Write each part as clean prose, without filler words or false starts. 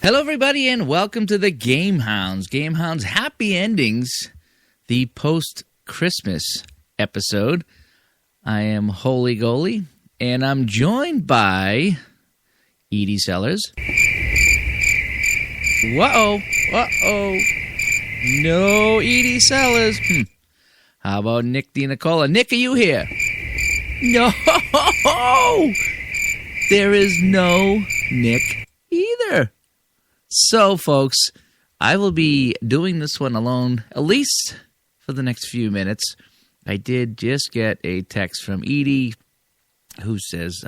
Hello, everybody, and welcome to the Game Hounds. Game Hounds Happy Endings, the post-Christmas episode. I am Holy Goalie, and I'm joined by Edie Sellers. Uh-oh. No Edie Sellers. How about Nick DiNicola? Nick, are you here? No! There is no Nick either. So, folks, I will be doing this one alone, at least for the next few minutes. I did just get a text from Edie who says,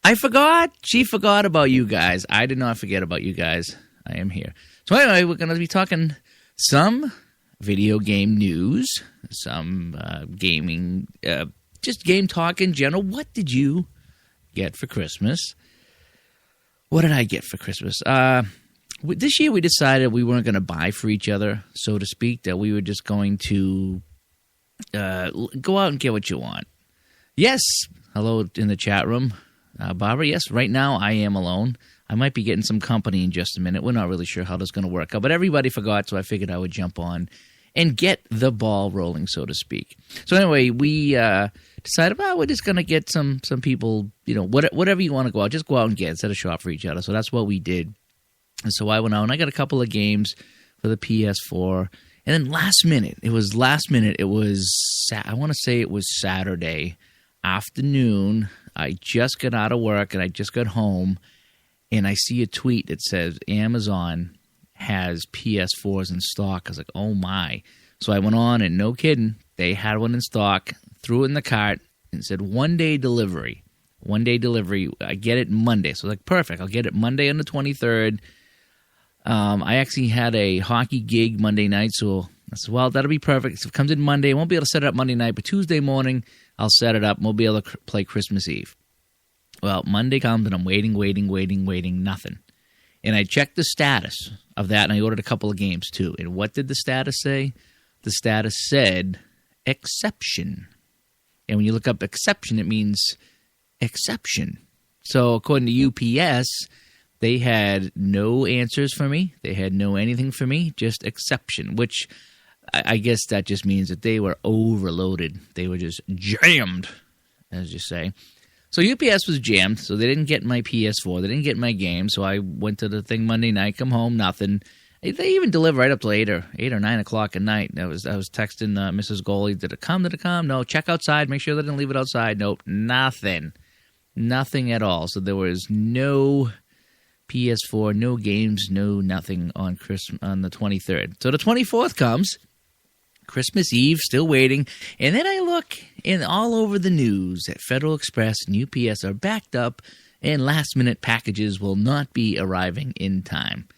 I forgot. She forgot about you guys. I did not forget about you guys. I am here. So anyway, we're going to be talking some video game news, some gaming, just game talk in general. What did you get for Christmas? What did I get for Christmas? This year we decided we weren't going to buy for each other, so to speak, that we were just going to go out and get what you want. Yes, hello in the chat room. Barbara, yes, right now I am alone. I might be getting some company in just a minute. We're not really sure how this is going to work out, but everybody forgot, so I figured I would jump on and get the ball rolling, so to speak. So anyway, we decided, well, we're just going to get some people, you know, whatever you want to go out, just go out and get instead of shop for each other. So that's what we did. And so I went out and I got a couple of games for the PS4. And then last minute, I want to say it was Saturday afternoon. I just got out of work and I just got home. And I see a tweet that says Amazon has PS4s in stock. I was like, oh my. So I went on and no kidding, they had one in stock, threw it in the cart, and said one-day delivery. One-day delivery. I get it Monday. So I was like, perfect. I'll get it Monday on the 23rd. I actually had a hockey gig Monday night, so I said, well, that'll be perfect. So if it comes in Monday, I won't be able to set it up Monday night, but Tuesday morning, I'll set it up, and we'll be able to play Christmas Eve. Well, Monday comes, and I'm waiting, nothing. And I checked the status of that, and I ordered a couple of games, too. And what did the status say? The status said, exception. And when you look up exception, it means exception. So according to UPS, they had no answers for me. They had no anything for me, just exception, which I guess that just means that they were overloaded. They were just jammed, as you say. So UPS was jammed, so they didn't get my PS4. They didn't get my game, so I went to the thing Monday night, come home, nothing. They even deliver right up to 8 or 9 o'clock at night. I was texting Mrs. Goalie, did it come? No, check outside, make sure they didn't leave it outside. Nope, nothing. Nothing at all. So there was no PS4, no games, no nothing on the 23rd. So the 24th comes, Christmas Eve, still waiting, and then I look and all over the news that Federal Express and UPS are backed up and last-minute packages will not be arriving in time.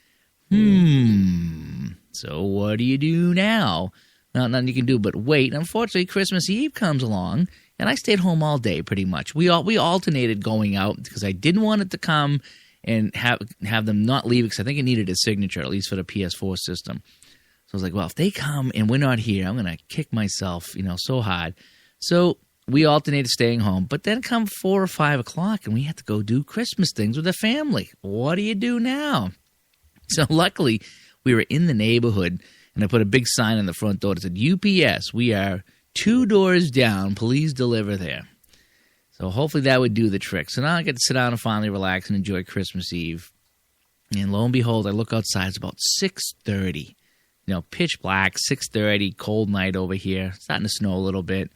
So what do you do now? Nothing you can do but wait. Unfortunately, Christmas Eve comes along, and I stayed home all day pretty much. We alternated going out because I didn't want it to come and have them not leave because I think it needed a signature, at least for the PS4 system. So I was like, well, if they come and we're not here, I'm going to kick myself, so hard. So we alternated staying home. But then come 4 or 5 o'clock, and we had to go do Christmas things with the family. What do you do now? So luckily, we were in the neighborhood, and I put a big sign on the front door that said, UPS, we are 2 doors down. Please deliver there. So hopefully that would do the trick. So now I get to sit down and finally relax and enjoy Christmas Eve. And lo and behold, I look outside. It's about 6:30. Pitch black, 6:30, cold night over here. Starting to snow a little bit.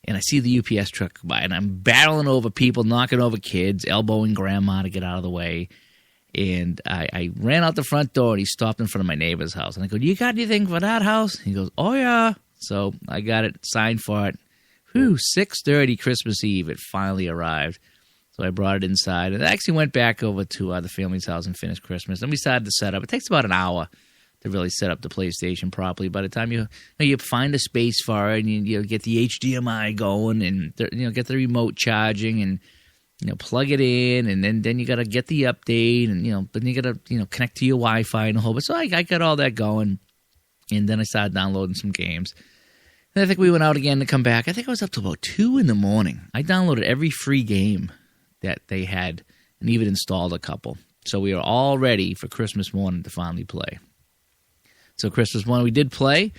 And I see the UPS truck by, and I'm battling over people, knocking over kids, elbowing grandma to get out of the way. And I ran out the front door, and he stopped in front of my neighbor's house. And I go, you got anything for that house? He goes, oh, yeah. So I got it, signed for it. 6:30 Christmas Eve, it finally arrived. So I brought it inside. And I actually went back over to the family's house and finished Christmas. And we started to set up. It takes about an hour to really set up the PlayStation properly. By the time you find a space for it, and you get the HDMI going, and get the remote charging, and plug it in, and then you got to get the update, and then you got to connect to your Wi-Fi and a whole bit. So I got all that going, and then I started downloading some games. And I think we went out again to come back. I think I was up to about 2 in the morning. I downloaded every free game that they had, and even installed a couple. So we are all ready for Christmas morning to finally play. So Christmas morning we did play.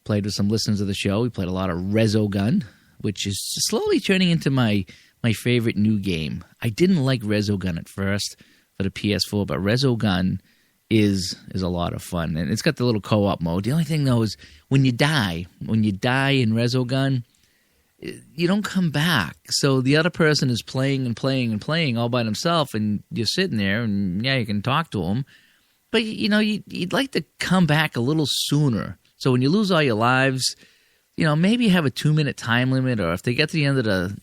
Played with some listeners of the show. We played a lot of Resogun, which is slowly turning into my favorite new game. I didn't like Resogun at first for the PS4, but Resogun is a lot of fun. And it's got the little co-op mode. The only thing, though, is when you die in Resogun, you don't come back. So the other person is playing and playing and playing all by themselves, and you're sitting there, and yeah, you can talk to them. But, you'd like to come back a little sooner. So when you lose all your lives, maybe have a 2-minute time limit, or if they get to the end of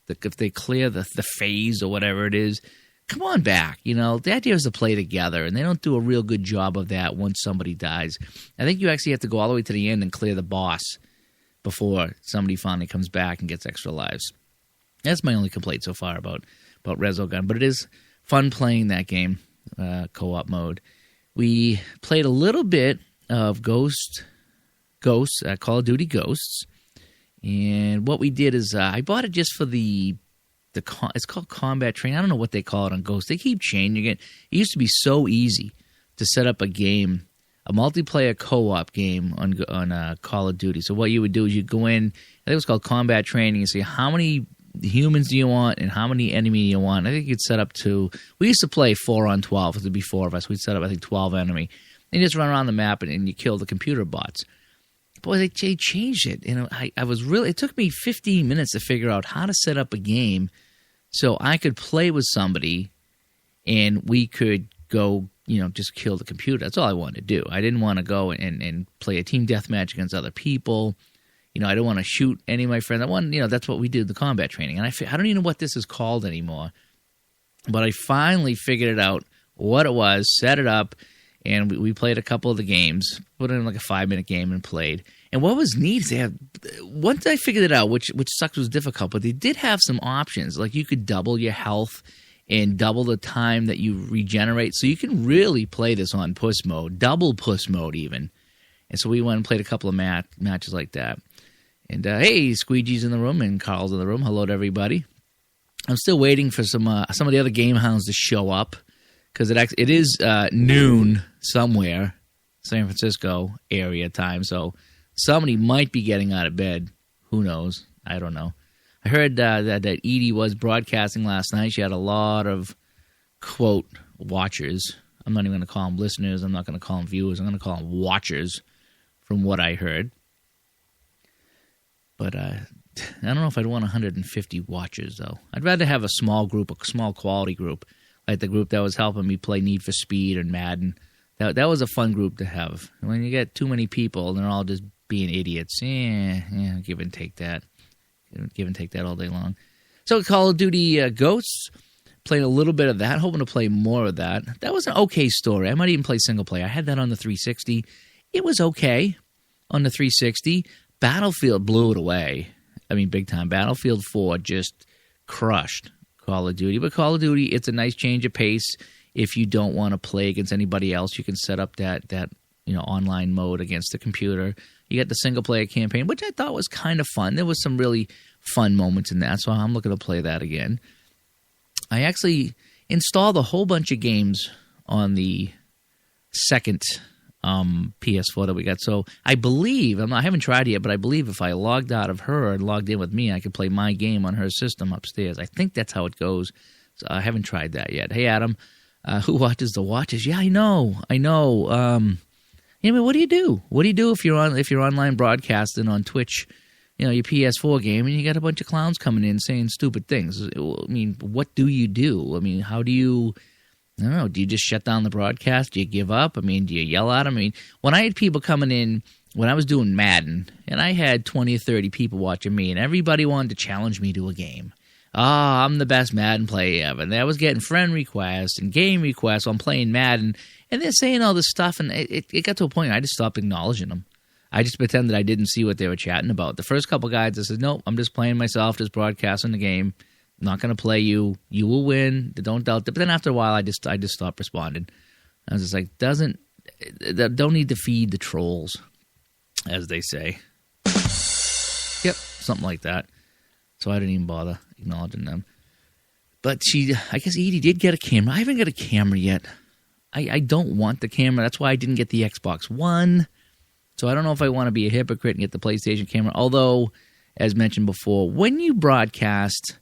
if they clear the phase or whatever it is, come on back. The idea is to play together, and they don't do a real good job of that once somebody dies. I think you actually have to go all the way to the end and clear the boss before somebody finally comes back and gets extra lives. That's my only complaint so far about Resogun, but it is fun playing that game, co-op mode. We played a little bit of Call of Duty Ghosts, and what we did is I bought it just for it's called Combat Train. I don't know what they call it on Ghosts. They keep changing it. It used to be so easy to set up a game, a multiplayer co-op game on Call of Duty. So what you would do is you go in, I think it was called Combat Training, and say how many humans do you want and how many enemy you want. I think you'd set up we used to play 4 on 12. It would be 4 of us. We'd set up, I think, 12 enemy. And you just run around the map and you kill the computer bots. Boy, they changed it. It took me 15 minutes to figure out how to set up a game so I could play with somebody and we could go, just kill the computer. That's all I wanted to do. I didn't want to go and play a team deathmatch against other people. I didn't want to shoot any of my friends. That's what we did, the combat training. And I don't even know what this is called anymore. But I finally figured it out, what it was, set it up, and we played a couple of the games, put in like a 5-minute game and played. And what was neat is once I figured it out, which sucks was difficult, but they did have some options. Like you could double your health and double the time that you regenerate. So you can really play this on puss mode, double puss mode even. And so we went and played a couple of matches like that. And hey, Squeegee's in the room and Carl's in the room. Hello to everybody. I'm still waiting for some of the other game hounds to show up because it is noon somewhere, San Francisco area time. So somebody might be getting out of bed. Who knows? I don't know. I heard that Edie was broadcasting last night. She had a lot of, quote, watchers. I'm not even going to call them listeners. I'm not going to call them viewers. I'm going to call them watchers from what I heard. But I don't know if I'd want 150 watchers, though. I'd rather have a small group, a small quality group, like the group that was helping me play Need for Speed and Madden. That was a fun group to have. When you get too many people and they're all just being idiots, give and take that. Give and take that all day long. So Call of Duty Ghosts, played a little bit of that, hoping to play more of that. That was an okay story. I might even play single player. I had that on the 360. It was okay on the 360. Battlefield blew it away. I mean, big time. Battlefield 4 just crushed Call of Duty. But Call of Duty, it's a nice change of pace. If you don't want to play against anybody else, you can set up that online mode against the computer. You get the single-player campaign, which I thought was kind of fun. There was some really fun moments in that, so I'm looking to play that again. I actually installed a whole bunch of games on the second PS4 that we got. So I believe, I haven't tried it yet, but I believe if I logged out of her and logged in with me, I could play my game on her system upstairs. I think that's how it goes. So I haven't tried that yet. Hey, Adam, who watches the watches? Yeah, I know. What do you do? What do you do if you're online broadcasting on Twitch, your PS4 game, and you got a bunch of clowns coming in saying stupid things? I mean, what do you do? I mean, how do you... I don't know. Do you just shut down the broadcast? Do you give up? I mean, do you yell at them? I mean, when I had people coming in, when I was doing Madden, and I had 20 or 30 people watching me, and everybody wanted to challenge me to a game. I'm the best Madden player ever. And I was getting friend requests and game requests while I'm playing Madden, and they're saying all this stuff, and it got to a point where I just stopped acknowledging them. I just pretended I didn't see what they were chatting about. The first couple guys, I said, nope, I'm just playing myself, just broadcasting the game. I'm not going to play you. You will win. Don't doubt it. But then after a while, I just stopped responding. I was just like, don't need to feed the trolls, as they say. Yep, something like that. So I didn't even bother acknowledging them. But I guess Edie did get a camera. I haven't got a camera yet. I don't want the camera. That's why I didn't get the Xbox One. So I don't know if I want to be a hypocrite and get the PlayStation camera. Although, as mentioned before, when you broadcast,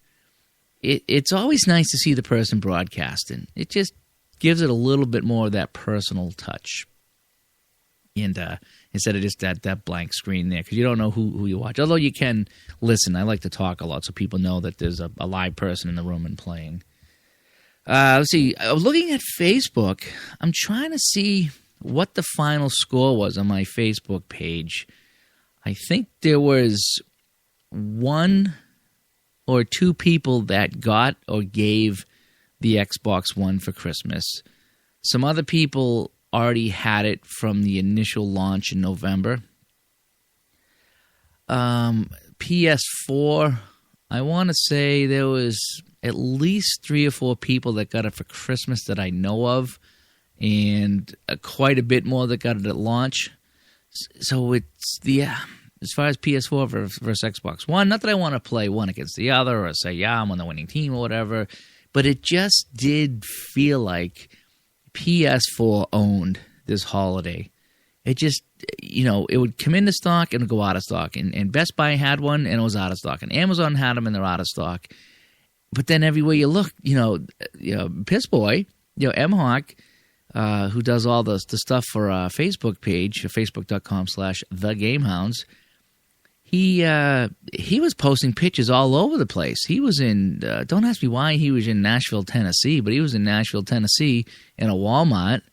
it's always nice to see the person broadcasting. It just gives it a little bit more of that personal touch. And instead of just that blank screen there, because you don't know who you watch. Although you can listen. I like to talk a lot so people know that there's a live person in the room and playing. Let's see. I was looking at Facebook. I'm trying to see what the final score was on my Facebook page. I think there was 1 or 2 people that got or gave the Xbox One for Christmas. Some other people already had it from the initial launch in November. PS4, I want to say there was at least 3 or 4 people that got it for Christmas that I know of, and quite a bit more that got it at launch. So it's as far as PS4 versus Xbox One, not that I want to play one against the other or say, yeah, I'm on the winning team or whatever, but it just did feel like PS4 owned this holiday. It just, it would come into stock and go out of stock. And Best Buy had one and it was out of stock. And Amazon had them and they're out of stock. But then everywhere you look, Piss Boy, M-Hawk, who does all the stuff for our Facebook page, facebook.com/thegamehounds, he was posting pictures all over the place. He was in, don't ask me why he was in Nashville, Tennessee, but he was in Nashville, Tennessee in a Walmart.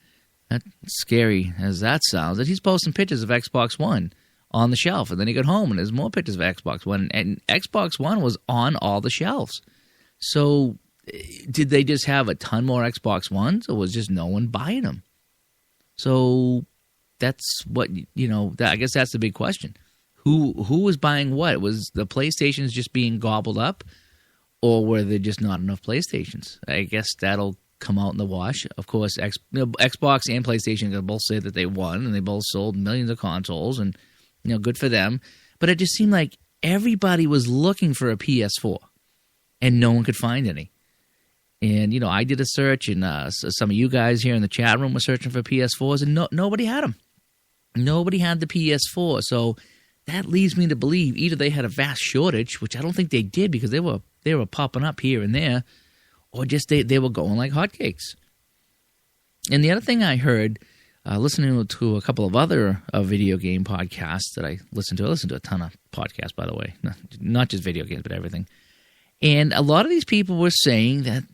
That's scary as that sounds. That he's posting pictures of Xbox One on the shelf. And then he got home and there's more pictures of Xbox One. And Xbox One was on all the shelves. So did they just have a ton more Xbox Ones or was just no one buying them? So that's what, I guess that's the big question. Who was buying what? Was the PlayStations just being gobbled up or were there just not enough PlayStations? I guess that'll come out in the wash. Of course, Xbox and PlayStation both say that they won and they both sold millions of consoles and, good for them. But it just seemed like everybody was looking for a PS4 and no one could find any. And, I did a search and some of you guys here in the chat room were searching for PS4s and nobody had them. Nobody had the PS4. So that leads me to believe either they had a vast shortage, which I don't think they did because they were popping up here and there, or just they were going like hotcakes. And the other thing I heard, listening to a couple of other video game podcasts that I listen to a ton of podcasts, by the way, not just video games, but everything. And a lot of these people were saying that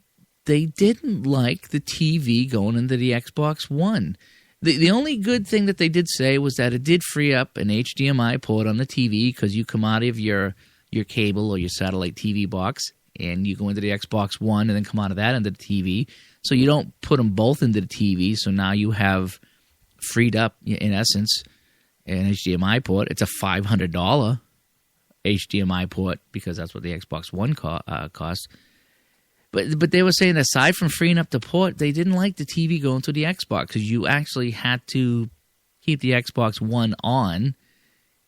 they didn't like the TV going into the Xbox One. The only good thing that they did say was that it did free up an HDMI port on the TV because you come out of your cable or your satellite TV box and you go into the Xbox One and then come out of that into the TV. So you don't put them both into the TV. So now you have freed up, in essence, an HDMI port. It's a $500 HDMI port because that's what the Xbox One costs. But they were saying aside from freeing up the port, they didn't like the TV going to the Xbox because you actually had to keep the Xbox One on,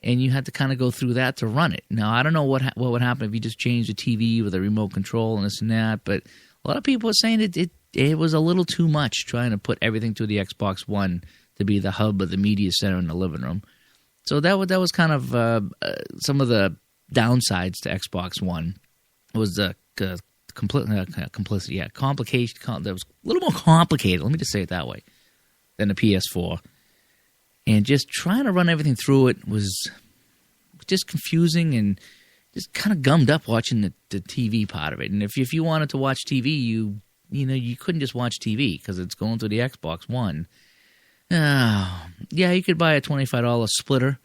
and you had to kind of go through that to run it. Now, I don't know what would happen if you just changed the TV with a remote control and this and that, but a lot of people were saying it was a little too much trying to put everything to the Xbox One to be the hub of the media center in the living room. So that was kind of some of the downsides to Xbox One. It was the complicity, complication. That was a little more complicated. Let me just say it that way than the PS4. And just trying to run everything through it was just confusing and just kind of gummed up watching the TV part of it. And if you wanted to watch TV, you couldn't just watch TV because it's going to the Xbox One. Yeah, you could buy a $25 splitter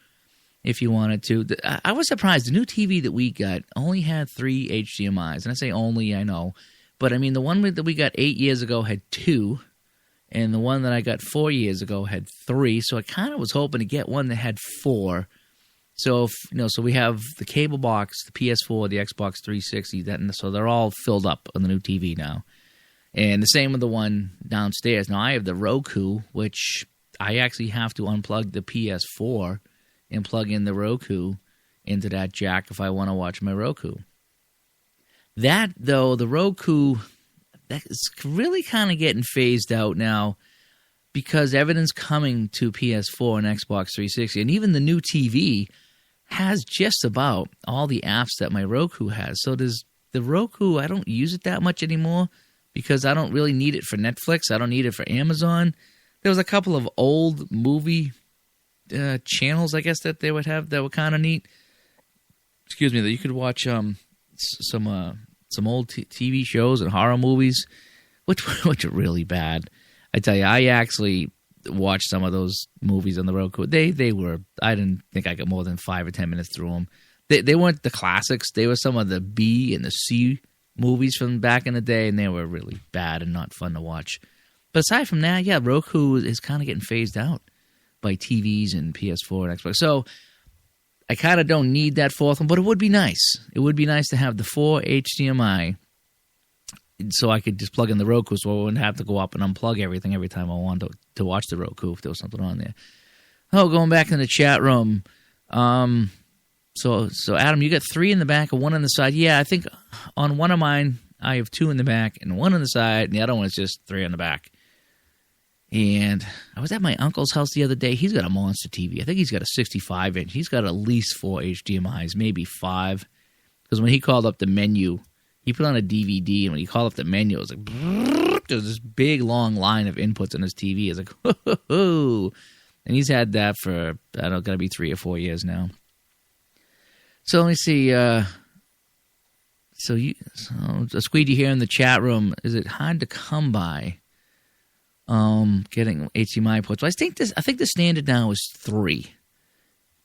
if you wanted to. I was surprised. The new TV that we got only had 3 HDMIs. And I say only, I know. But, I mean, the one that we got 8 years ago had 2. And the one that I got 4 years ago had 3. So I kind of was hoping to get one that had 4. So, so we have the cable box, the PS4, the Xbox 360. So they're all filled up on the new TV now. And the same with the one downstairs. Now, I have the Roku, which I actually have to unplug the PS4 and plug in the Roku into that jack if I want to watch my Roku. That, though, the Roku, that's really kind of getting phased out now because everything's coming to PS4 and Xbox 360. And even the new TV has just about all the apps that my Roku has. So there's the Roku, I don't use it that much anymore because I don't really need it for Netflix. I don't need it for Amazon. There was a couple of old movie channels, I guess, that they would have that were kind of neat. Excuse me, that you could watch some old TV shows and horror movies, which are really bad. I tell you, I actually watched some of those movies on the Roku. They were, I didn't think I got more than 5 or 10 minutes through them. They weren't the classics. They were some of the B and the C movies from back in the day, and they were really bad and not fun to watch. But aside from that, yeah, Roku is kind of getting phased out by TVs and PS4 and Xbox. So I kind of don't need that fourth one, but it would be nice. It would be nice to have the 4 HDMI so I could just plug in the Roku so I wouldn't have to go up and unplug everything every time I wanted to watch the Roku if there was something on there. Oh, going back in the chat room. So Adam, you got 3 in the back and 1 on the side. Yeah, I think on one of mine, I have 2 in the back and 1 on the side, and the other one is just 3 on the back. And I was at my uncle's house the other day. He's got a monster TV. I think he's got a 65-inch. He's got at least 4 HDMIs, maybe 5. Because when he called up the menu, he put on a DVD, and when he called up the menu, it was like, there was this big, long line of inputs on his TV. It's like, whoo. And he's had that for, I don't know, got to be 3 or 4 years now. So let me see. So a squeegee here in the chat room. Is it hard to come by? Getting HDMI ports. Well, I think the standard now is 3.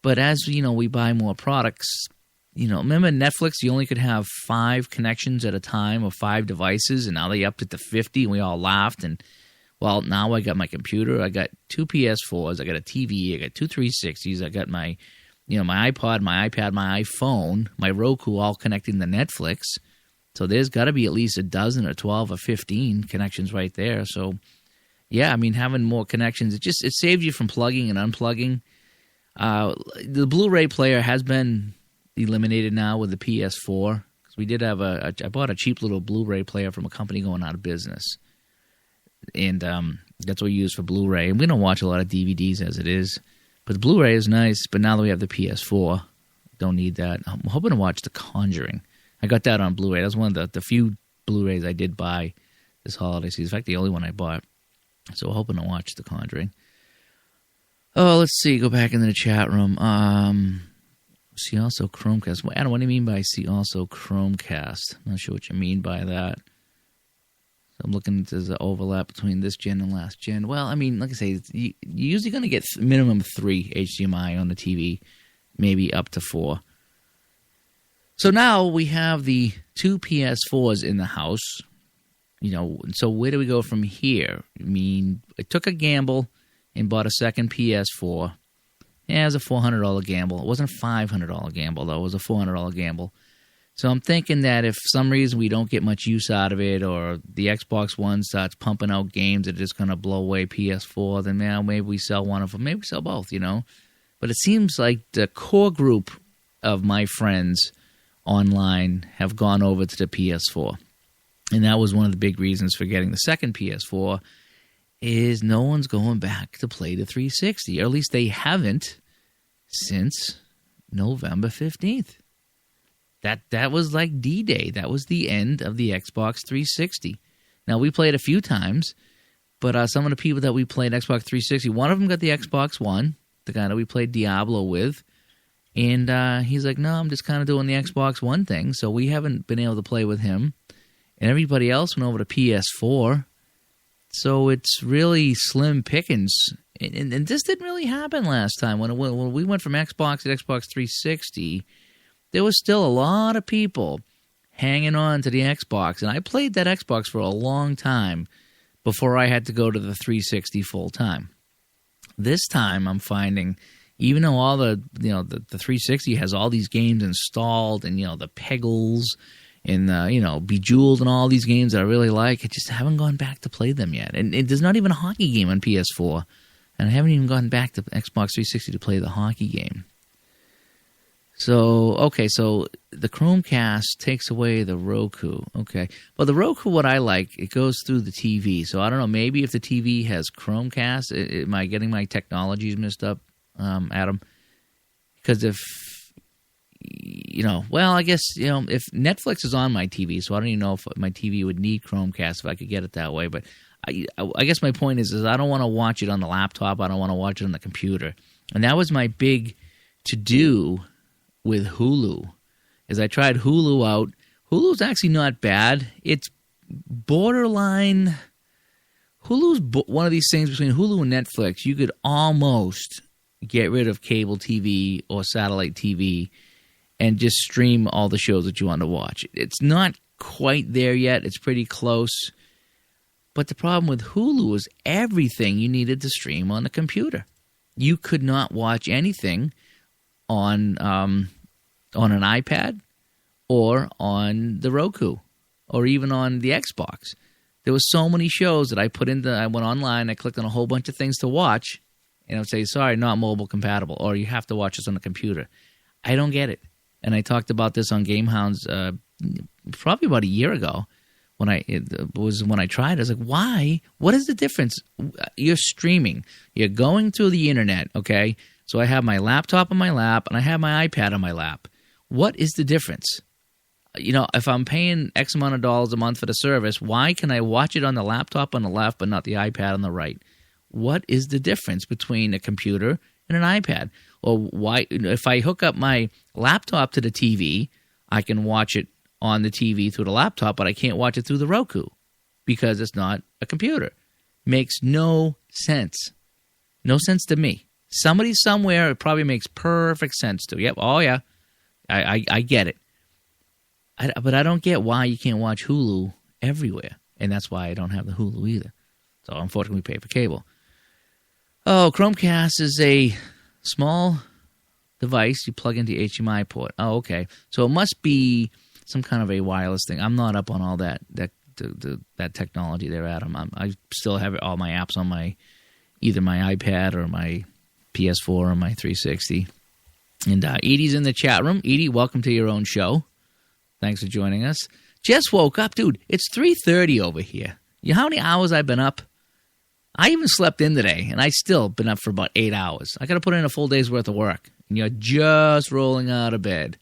But as we buy more products. Remember Netflix? You only could have 5 connections at a time or 5 devices, and now they upped it to 50. And we all laughed. And well, now I got my computer. I got 2 PS4s. I got a TV. I got 2 360s. I got my my iPod, my iPad, my iPhone, my Roku, all connecting to Netflix. So there's got to be at least a dozen or 12 or 15 connections right there. So. Yeah, I mean, having more connections, it saves you from plugging and unplugging. The Blu-ray player has been eliminated now with the PS4. Because we did have I bought a cheap little Blu-ray player from a company going out of business. And that's what we use for Blu-ray. And we don't watch a lot of DVDs as it is. But the Blu-ray is nice, but now that we have the PS4, don't need that. I'm hoping to watch The Conjuring. I got that on Blu-ray. That was one of the few Blu-rays I did buy this holiday season. In fact, the only one I bought. So hoping to watch The Conjuring. Oh, let's see. Go back into the chat room. See also Chromecast. Well, Adam, what do you mean by see also Chromecast? I'm not sure what you mean by that. So I'm looking at the overlap between this gen and last gen. Well, I mean, like I say, you're usually going to get minimum 3 HDMI on the TV, maybe up to 4. So now we have the 2 PS4s in the house. So where do we go from here? I mean, I took a gamble and bought a second PS4. Yeah, it was a $400 gamble. It wasn't a $500 gamble, though. It was a $400 gamble. So I'm thinking that if for some reason we don't get much use out of it or the Xbox One starts pumping out games that are just going to blow away PS4, then maybe we sell one of them. Maybe we sell both, But it seems like the core group of my friends online have gone over to the PS4. And that was one of the big reasons for getting the second PS4 is no one's going back to play the 360. Or at least they haven't since November 15th. That was like D-Day. That was the end of the Xbox 360. Now, we played a few times, but some of the people that we played Xbox 360, one of them got the Xbox One, the guy that we played Diablo with. And he's like, no, I'm just kind of doing the Xbox One thing. So we haven't been able to play with him. And everybody else went over to PS4. So it's really slim pickings. And this didn't really happen last time. When we went from Xbox to Xbox 360, there was still a lot of people hanging on to the Xbox. And I played that Xbox for a long time before I had to go to the 360 full time. This time I'm finding, even though all the 360 has all these games installed and, the Peggles and, Bejeweled and all these games that I really like, I just haven't gone back to play them yet. And there's not even a hockey game on PS4. And I haven't even gone back to Xbox 360 to play the hockey game. So the Chromecast takes away the Roku. Okay. Well, the Roku, what I like, it goes through the TV. So I don't know, maybe if the TV has Chromecast, am I getting my technologies messed up, Adam? Because if, I guess, if Netflix is on my TV, so I don't even know if my TV would need Chromecast if I could get it that way. But I guess my point is I don't want to watch it on the laptop. I don't want to watch it on the computer. And that was my big to-do with Hulu, is I tried Hulu out. Hulu's actually not bad. It's borderline. Hulu's one of these things between Hulu and Netflix. You could almost get rid of cable TV or satellite TV and just stream all the shows that you want to watch. It's not quite there yet. It's pretty close. But the problem with Hulu is everything you needed to stream on the computer. You could not watch anything on an iPad or on the Roku or even on the Xbox. There were so many shows that I went online, I clicked on a whole bunch of things to watch, and it would say, sorry, not mobile compatible, or you have to watch this on the computer. I don't get it. And I talked about this on Gamehounds probably about a year ago when I tried. I was like, why? What is the difference? You're streaming. You're going through the internet, okay? So I have my laptop on my lap, and I have my iPad on my lap. What is the difference? If I'm paying X amount of dollars a month for the service, why can I watch it on the laptop on the left but not the iPad on the right? What is the difference between a computer and an iPad? Or why, if I hook up my laptop to the TV, I can watch it on the TV through the laptop, but I can't watch it through the Roku because it's not a computer. Makes no sense. No sense to me. Somebody somewhere, it probably makes perfect sense to. Yep. Oh, yeah. I get it. But I don't get why you can't watch Hulu everywhere. And that's why I don't have the Hulu either. So, unfortunately, we pay for cable. Oh, Chromecast is a small device you plug into the HDMI port. Oh, okay. So it must be some kind of a wireless thing. I'm not up on all that technology there, Adam. I still have all my apps on either my iPad or my PS4 or my 360. And Edie's in the chat room. Edie, welcome to your own show. Thanks for joining us. Just woke up. Dude, it's 3:30 over here. You know how many hours I've been up? I even slept in today, and I still been up for about 8 hours. I got to put in a full day's worth of work, and you're just rolling out of bed.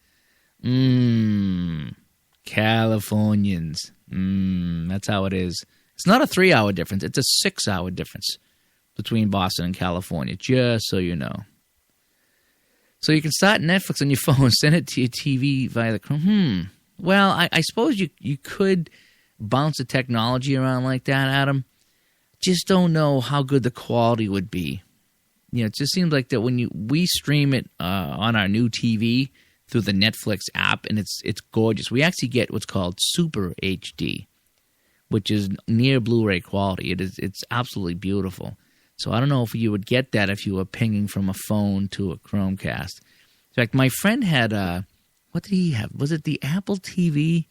Californians. That's how it is. It's not a 3-hour difference. It's a 6-hour difference between Boston and California, just so you know. So you can start Netflix on your phone, send it to your TV via the Chrome. Well, I suppose you could bounce the technology around like that, Adam. Just don't know how good the quality would be. It just seems like that when we stream it on our new TV through the Netflix app, and it's gorgeous. We actually get what's called Super HD, which is near Blu-ray quality. It's absolutely beautiful. So I don't know if you would get that if you were pinging from a phone to a Chromecast. In fact, my friend had what did he have? Was it the Apple TV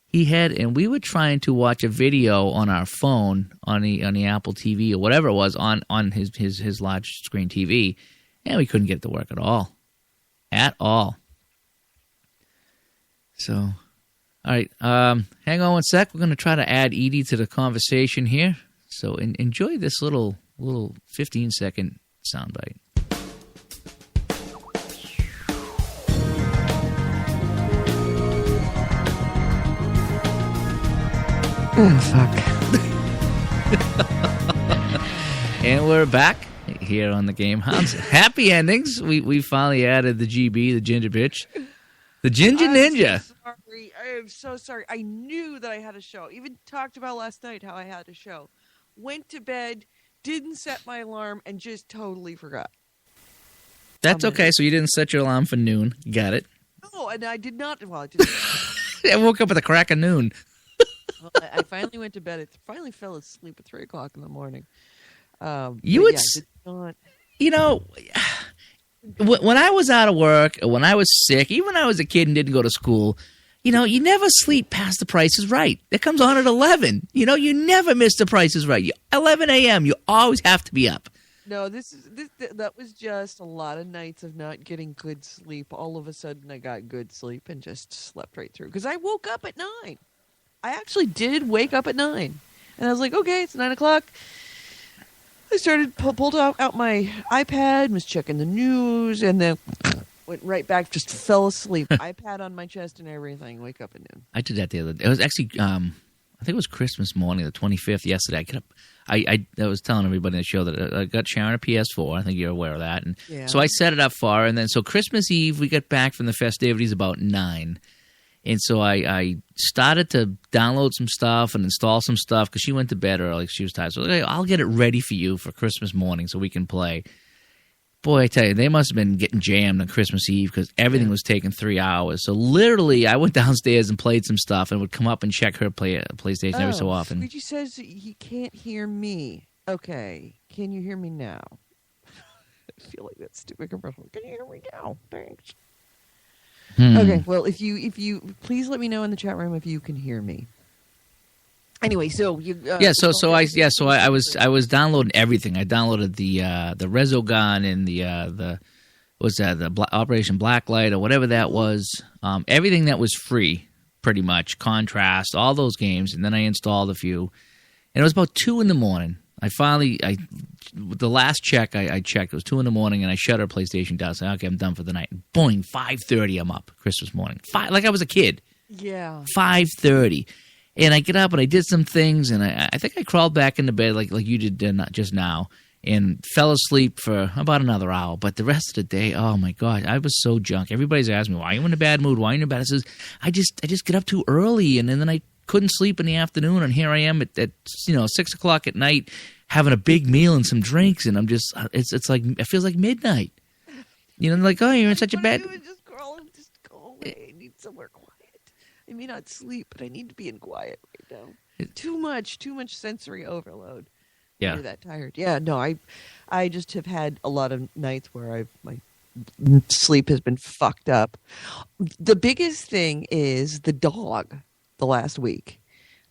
he had? And we were trying to watch a video on our phone on the Apple TV or whatever it was on his large screen TV, and we couldn't get it to work at all. At all. So, all right, hang on one sec. We're going to try to add Edie to the conversation here. So enjoy this little 15-second soundbite. Oh, fuck. And we're back here on the Gamehounds. Happy endings. We finally added the GB, the ginger bitch. The Ginger Ninja. I am so sorry. I knew that I had a show. Even talked about last night how I had a show. Went to bed, didn't set my alarm, and just totally forgot. That's okay. So you didn't set your alarm for noon. Got it. No, and I did not. Well, I didn't. I woke up at the crack of noon. Well, I finally went to bed. I finally fell asleep at 3 o'clock in the morning. When I was out of work, when I was sick, even when I was a kid and didn't go to school, you never sleep past The Price is Right. It comes on at 11. You never miss The Price is Right. 11 a.m., you always have to be up. No, that was just a lot of nights of not getting good sleep. All of a sudden, I got good sleep and just slept right through. Because I woke up at 9. I actually did wake up at 9, and I was like, okay, it's 9:00. I started pulled out my iPad, was checking the news, and then went right back. Just fell asleep. iPad on my chest and everything. Wake up at noon. I did that the other day. It was actually, I think it was Christmas morning, the 25th. Yesterday, I get up. I was telling everybody in the show that I got Sharon a PS4. I think you're aware of that. And so I set it up for her. And then so Christmas Eve, we got back from the festivities about 9. And so I started to download some stuff and install some stuff because she went to bed early. She was tired. So I'll get it ready for you for Christmas morning so we can play. Boy, I tell you, they must have been getting jammed on Christmas Eve because everything was taking 3 hours. So literally, I went downstairs and played some stuff and would come up and check her PlayStation every so often. Squeegee says he can't hear me. Okay, can you hear me now? I feel like that's stupid commercial. Can you hear me now? Thanks. Okay, well, if you please let me know in the chat room if you can hear me. Anyway, so you I was downloading everything. I downloaded the Resogun and the Operation Blacklight or whatever that was. Everything that was free, pretty much. Contrast, all those games, and then I installed a few. And it was about 2 a.m. The last check I checked, it was 2 a.m, and I shut our PlayStation down. I said, okay, I'm done for the night. Boing, 5:30, I'm up Christmas morning. Like I was a kid. Yeah. 5:30. And I get up and I did some things, and I think I crawled back into bed like you did just now, and fell asleep for about another hour. But the rest of the day, oh my God, I was so junk. Everybody's asking me, why are you in a bad mood? Why are you in a bad mood? I just get up too early, and then I couldn't sleep in the afternoon, and here I am at 6 o'clock at night having a big meal and some drinks, and I'm just it's like it feels like midnight. Like, oh, you're in such a bad. Just go away. I need somewhere quiet. I may not sleep, but I need to be in quiet right now. Too much sensory overload. Yeah, I'm that tired. Yeah, no, I just have had a lot of nights where my sleep has been fucked up. The biggest thing is the dog. The last week,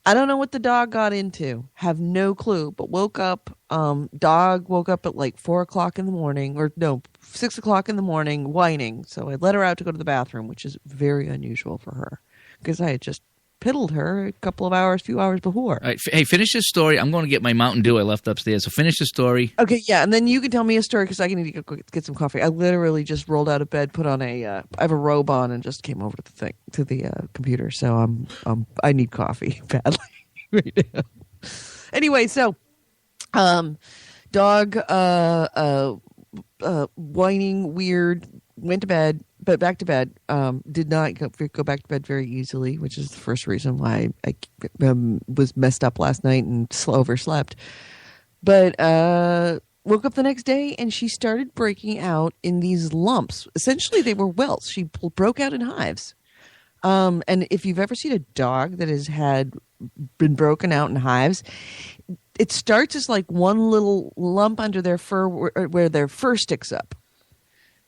I don't know what the dog got into. Have no clue. But woke up. Dog woke up at like 4 o'clock in the morning, or no, 6 o'clock in the morning, whining. So I let her out to go to the bathroom, which is very unusual for her. Because I had just piddled her a few hours before. All right, hey, finish this story. I'm going to get my Mountain Dew I left upstairs. So finish the story. Okay, yeah, and then you can tell me a story because I need to go get some coffee. I literally just rolled out of bed, put on I have a robe on, and just came over to the computer. So I need coffee badly right now. Anyway, so dog whining weird. Went to bed. But back to bed, did not go back to bed very easily, which is the first reason why I was messed up last night and overslept. But woke up the next day and she started breaking out in these lumps. Essentially, they were welts. She broke out in hives. And if you've ever seen a dog that has been broken out in hives, it starts as like one little lump under their fur where their fur sticks up.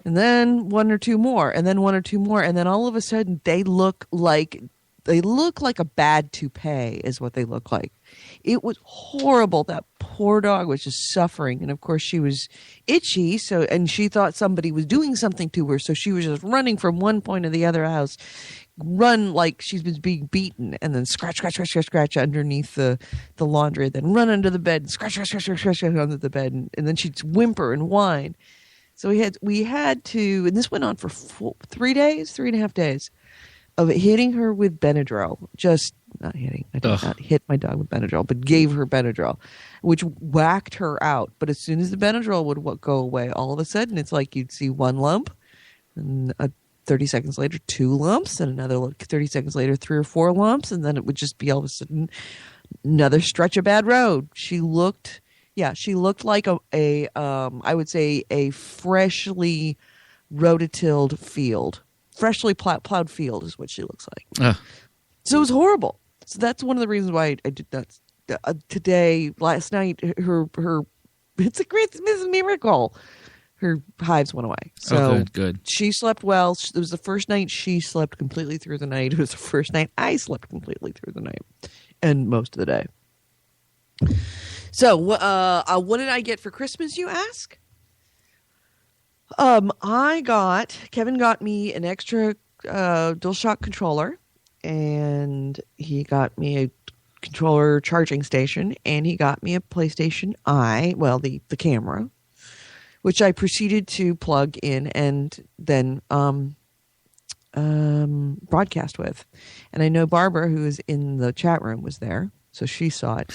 And then one or two more, and then one or two more, and then all of a sudden they look like a bad toupee is what they look like. It was horrible. That poor dog was just suffering, and of course she was itchy. And she thought somebody was doing something to her, so she was just running from one point to the other house, run like she was being beaten, and then scratch underneath the laundry, then run under the bed, and scratch under the bed, and then she'd whimper and whine. So we had to, and this went on for 3.5 days, of hitting her with Benadryl. Just not hitting. I did not hit my dog with Benadryl, but gave her Benadryl, which whacked her out. But as soon as the Benadryl would go away, all of a sudden it's like you'd see one lump, and 30 seconds later 2 lumps, and another 30 seconds later 3 or 4 lumps, and then it would just be all of a sudden another stretch of bad road. She looked like I would say a freshly rototilled field. Freshly plowed field is what she looks like. So it was horrible. So that's one of the reasons why I did that. Last night, it's a miracle. Her hives went away. So good. She slept well. It was the first night she slept completely through the night. It was the first night I slept completely through the night and most of the day. So, what did I get for Christmas, you ask? Kevin got me an extra DualShock controller, and he got me a controller charging station, and he got me a PlayStation the camera, which I proceeded to plug in and then broadcast with. And I know Barbara, who is in the chat room, was there, so she saw it.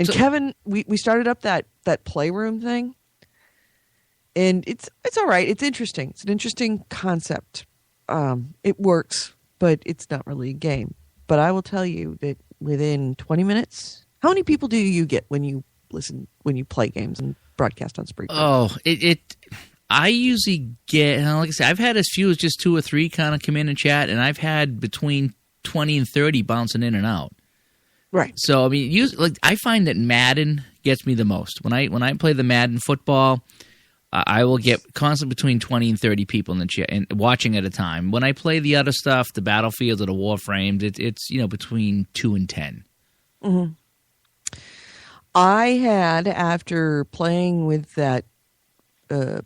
And so, Kevin, we started up that playroom thing, and it's all right. It's interesting. It's an interesting concept. It works, but it's not really a game. But I will tell you that within 20 minutes, how many people do you get when you play games and broadcast on Spreaker? Oh, I usually get, like I said, I've had as few as just 2 or 3 kind of come in and chat, and I've had between 20 and 30 bouncing in and out. Right. So I mean, I find that Madden gets me the most. When I play the Madden football, I will get constantly between 20 and 30 people in the chat and watching at a time. When I play the other stuff, the Battlefield or the Warframes, it's between 2 and 10. Mm-hmm. I had, after playing with that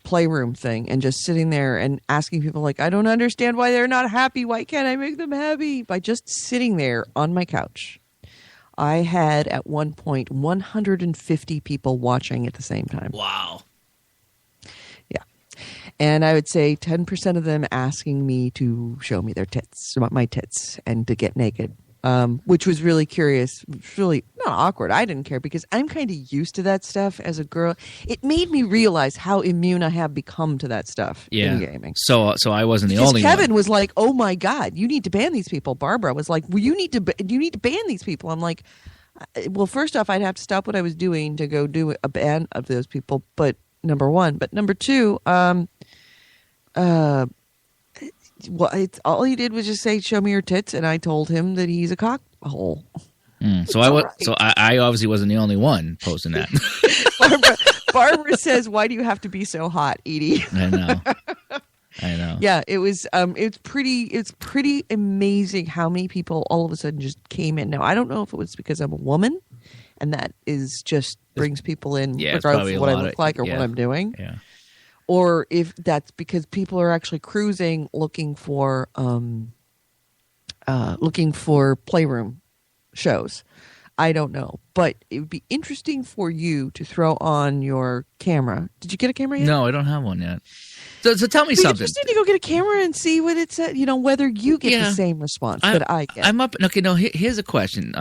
playroom thing and just sitting there and asking people, like, I don't understand why they're not happy. Why can't I make them happy? By just sitting there on my couch, I had at one point 150 people watching at the same time. Wow. Yeah. And I would say 10% of them asking me to show me their tits, my tits, and to get naked. Which was really curious. Really not awkward. I didn't care because I'm kind of used to that stuff as a girl. It made me realize how immune I have become to that stuff in gaming. So I wasn't the only Kevin one. was like, "Oh my God, you need to ban these people." Barbara was like, "Well, you need to ban these people." I'm like, "Well, first off, I'd have to stop what I was doing to go do a ban of those people." But number one, number two, well, all he did was just say, "Show me your tits," and I told him that he's a cockhole. So I obviously wasn't the only one posting that. Barbara says, "Why do you have to be so hot, Edie?" I know. Yeah, it was. It's pretty amazing how many people all of a sudden just came in. Now I don't know if it was because I'm a woman, and that is just brings people in regardless of what I look like or what I'm doing. Yeah. Or if that's because people are actually cruising looking for playroom shows. I don't know. But it would be interesting for you to throw on your camera. Did you get a camera yet? No, I don't have one yet. So tell me something. Interesting to go get a camera and see what it's at, whether you get the same response that I get. I'm up. Okay, no, here's a question.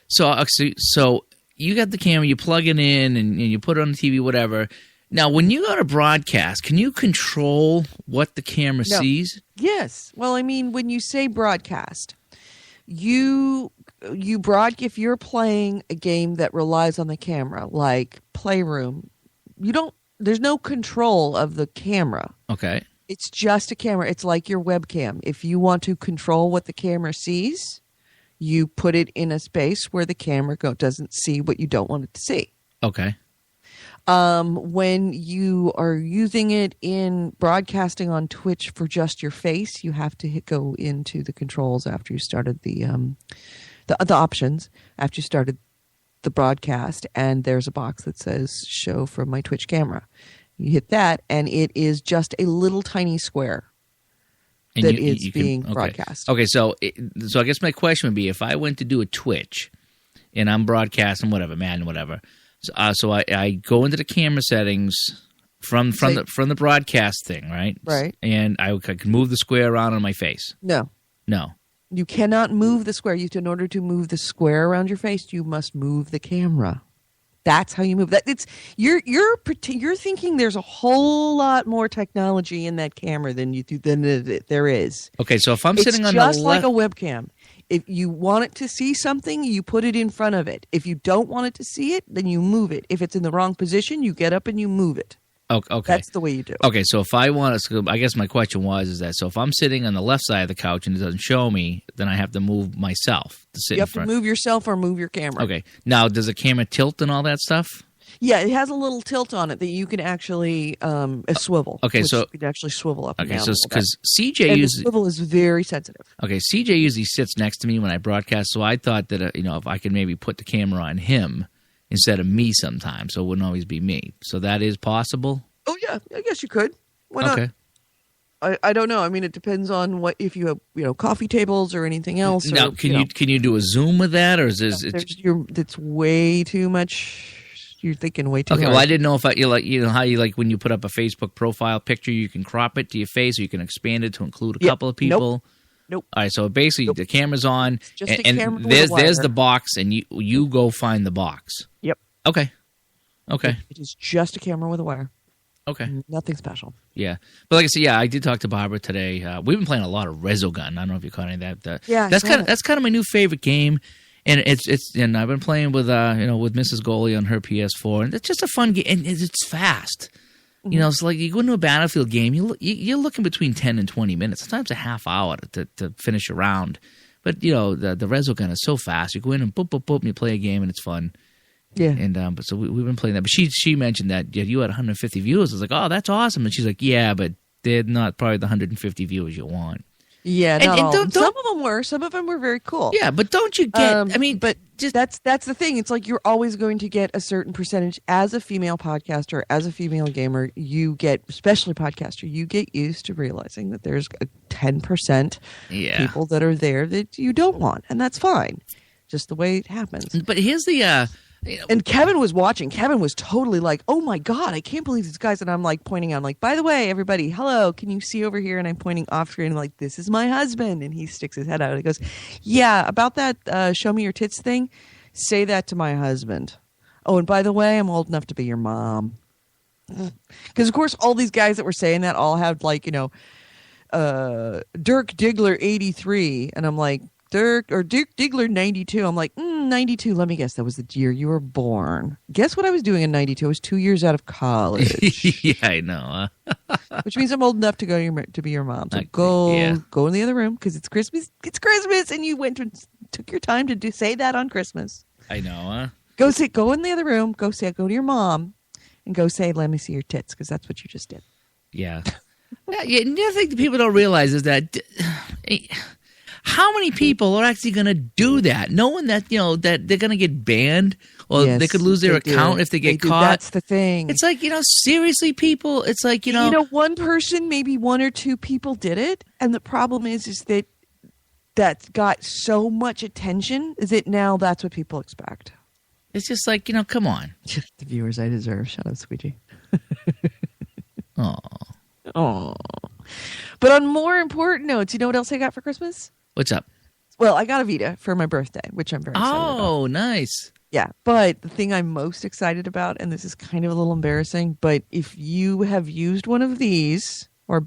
So you got the camera, you plug it in and you put it on the TV, whatever. Now, when you go to broadcast, can you control what the camera sees? Yes. Well, I mean, when you say broadcast, if you're playing a game that relies on the camera, like Playroom, there's no control of the camera. Okay. It's just a camera. It's like your webcam. If you want to control what the camera sees, you put it in a space where the camera doesn't see what you don't want it to see. Okay. When you are using it in broadcasting on Twitch for just your face, you have to go into the controls after you started the options after you started the broadcast, and there's a box that says "Show from my Twitch camera." You hit that, and it is just a little tiny square that is being broadcast. Okay, so I guess my question would be, if I went to do a Twitch and I'm broadcasting whatever, Madden, whatever. So I go into the camera settings from the broadcast thing, right? Right. And I can move the square around on my face. No. You cannot move the square. In order to move the square around your face, you must move the camera. That's how you move that. You're thinking there's a whole lot more technology in that camera than there is. Okay, so if I'm sitting on just like a webcam. If you want it to see something, you put it in front of it. If you don't want it to see it, then you move it. If it's in the wrong position, you get up and you move it. Okay. That's the way you do it. Okay, so if I want to, I guess my question was that, so if I'm sitting on the left side of the couch and it doesn't show me, then I have to move myself to sit in front. You have to move yourself or move your camera. Okay. Now, does the camera tilt and all that stuff? Yeah, it has a little tilt on it that you can actually swivel. Okay, so you can actually swivel up and down. Okay, so because CJ and usually the swivel is very sensitive. Okay, CJ usually sits next to me when I broadcast, so I thought that if I could maybe put the camera on him instead of me sometimes, so it wouldn't always be me. So that is possible? Oh, yeah. I guess you could. Why not? Okay. I don't know. I mean, it depends on what if you have coffee tables or anything else. Now, or, can you do a Zoom with that, or is this? It's way too much. You're thinking way too. Okay, hard. well, I didn't know if how you like when you put up a Facebook profile picture, you can crop it to your face, or you can expand it to include a couple of people. Nope. All right, so basically the camera's on, just a and camera with there's a wire. the box, and you go find the box. Yep. Okay. It is just a camera with a wire. Okay. Nothing special. Yeah, but like I said, I did talk to Barbara today. We've been playing a lot of Resogun. I don't know if you caught any of that. That's kind of my new favorite game, and and I've been playing with with Mrs. Goalie on her PS4, and it's just a fun game, and it's fast. Mm-hmm. It's like you go into a Battlefield game, you're looking between 10 and 20 minutes, sometimes a half hour to finish a round. But the Resogun is so fast. You go in and boop boop boop, and you play a game, and it's fun. Yeah. And but so we've been playing that. But she mentioned that you had 150 viewers. I was like, oh, that's awesome. And she's like, yeah, but they're not probably the 150 viewers you want. Yeah, and not all. don't, Some of them were. Some of them were very cool. Yeah, but don't you get? But just that's the thing. It's like you're always going to get a certain percentage as a female podcaster, as a female gamer. You get, especially podcaster, you get used to realizing that there's 10% people that are there that you don't want, and that's fine. Just the way it happens. But here's the. And Kevin was watching. Kevin was totally like, oh my God, I can't believe these guys. And I'm like pointing out, I'm like, by the way, everybody, hello, can you see over here? And I'm pointing off screen, like, this is my husband. And he sticks his head out. He goes, yeah, about that show me your tits thing, say that to my husband. Oh, and by the way, I'm old enough to be your mom. Because, of course, all these guys that were saying that all had, like, Dirk Diggler 83. And I'm like, Dirk Diggler 92. I'm like, 92. Let me guess. That was the year you were born. Guess what I was doing in 92? I was 2 years out of college. Yeah, I know. Which means I'm old enough to be your mom. So go in the other room because it's Christmas. It's Christmas, and you took your time to say that on Christmas. I know. Go in the other room. Go to your mom, and go say, "Let me see your tits," because that's what you just did. Yeah. The other thing that people don't realize is that. How many people are actually going to do that, knowing that that they're going to get banned or they could lose their account if they get caught? That's the thing. It's like seriously, people. It's like one person, maybe one or two people did it, and the problem is that that's got so much attention that now that's what people expect. It's just like come on, the viewers I deserve. Shut up, Squeegee. Oh. But on more important notes, you know what else I got for Christmas? What's up? Well, I got a Vita for my birthday, which I'm very excited about. Oh, nice. Yeah, but the thing I'm most excited about, and this is kind of a little embarrassing, but if you have used one of these or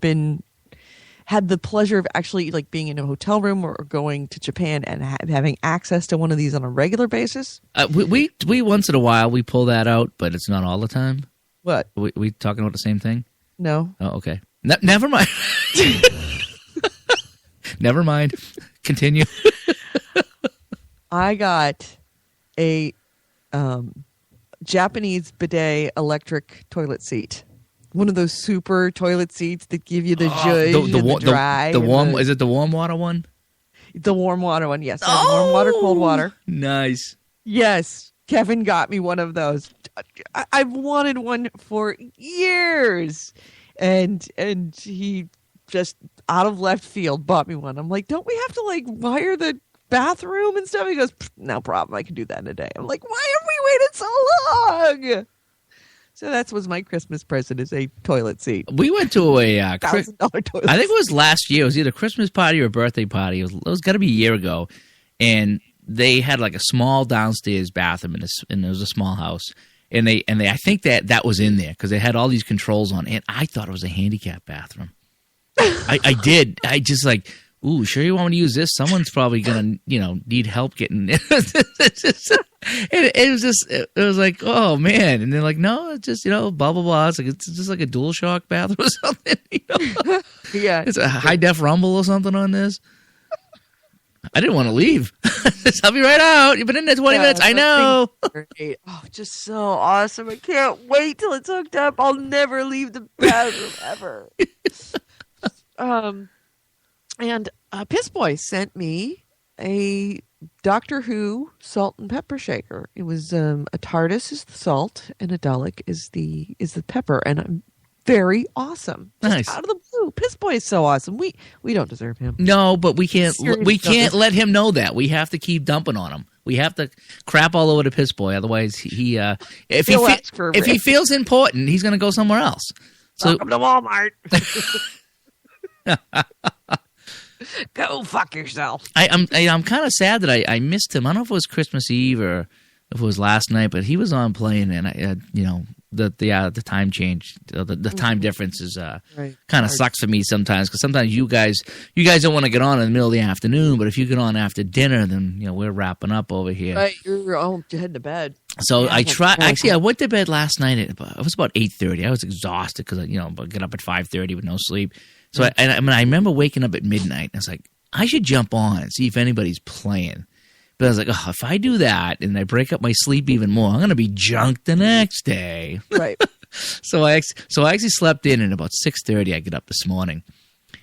had the pleasure of actually like being in a hotel room or going to Japan and having access to one of these on a regular basis. We once in a while we pull that out, but it's not all the time. What? We talking about the same thing? No. Oh, okay. Never mind. Never mind. Continue. I got a Japanese bidet electric toilet seat. One of those super toilet seats that give you the zhuzh and the dry. The warm. Is it the warm water one? The warm water one, yes. Warm water, cold water. Nice. Yes. Kevin got me one of those. I've wanted one for years. And he just out of left field bought me one. I'm like, don't we have to like wire the bathroom and stuff? He goes, no problem. I can do that in a day. I'm like, why have we waited so long? So that was my Christmas present, is a toilet seat. We went to a $1,000 toilet I think it was last year. It was either a Christmas party or a birthday party. It was got to be a year ago. And they had like a small downstairs bathroom and it was a small house. And they I think that was in there because they had all these controls on. And I thought it was a handicap bathroom. I did. I just like, ooh, sure you want me to use this? Someone's probably gonna, need help getting it. It was like, oh man. And they're like, no, it's just, blah blah blah. It's like it's just like a dual shock bathroom or something. Yeah. It's a high def rumble or something on this. I didn't want to leave. I'll be right out. You've been in there 20 minutes. I know. Great. Oh, just so awesome. I can't wait till it's hooked up. I'll never leave the bathroom ever. And Piss Boy sent me a Doctor Who salt and pepper shaker. It was a TARDIS is the salt and a Dalek is the pepper, and I'm very awesome. Just Nice. out of the blue. Piss Boy is so awesome. We don't deserve him. No, but we can't. Seriously, We can't let him know that. We have to keep dumping on him. We have to crap all over the Piss Boy. Otherwise, if he feels important, he's going to go somewhere else. So welcome to Walmart. Go fuck yourself. I'm kind of sad that I missed him. I don't know if it was Christmas Eve or if it was last night, but he was on playing, and the time change, the time difference is kind of sucks for me sometimes, because sometimes you guys don't want to get on in the middle of the afternoon, but if you get on after dinner, then we're wrapping up over here. Right, you're heading to bed. So I tried. Actually, I went to bed last night. It was about 8:30. I was exhausted because I get up at 5:30 with no sleep. So I remember waking up at midnight. And I was like, I should jump on and see if anybody's playing. But I was like, oh, if I do that and I break up my sleep even more, I'm going to be junked the next day. Right. So I actually slept in, and about 6:30 I get up this morning,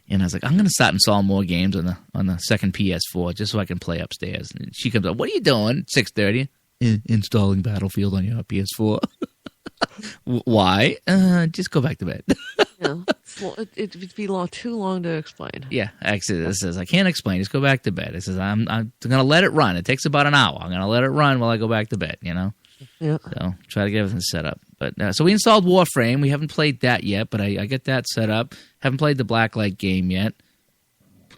and I was like, I'm going to start installing more games on the second PS4 just so I can play upstairs. And she comes up, what are you doing? 6:30, installing Battlefield on your PS4. Why? Just go back to bed. Yeah, it'd be too long to explain. Yeah, actually, it says I can't explain. Just go back to bed. It says I'm going to let it run. It takes about an hour. I'm going to let it run while I go back to bed. Yeah. So try to get everything set up. But so we installed Warframe. We haven't played that yet, but I get that set up. Haven't played the Blacklight game yet.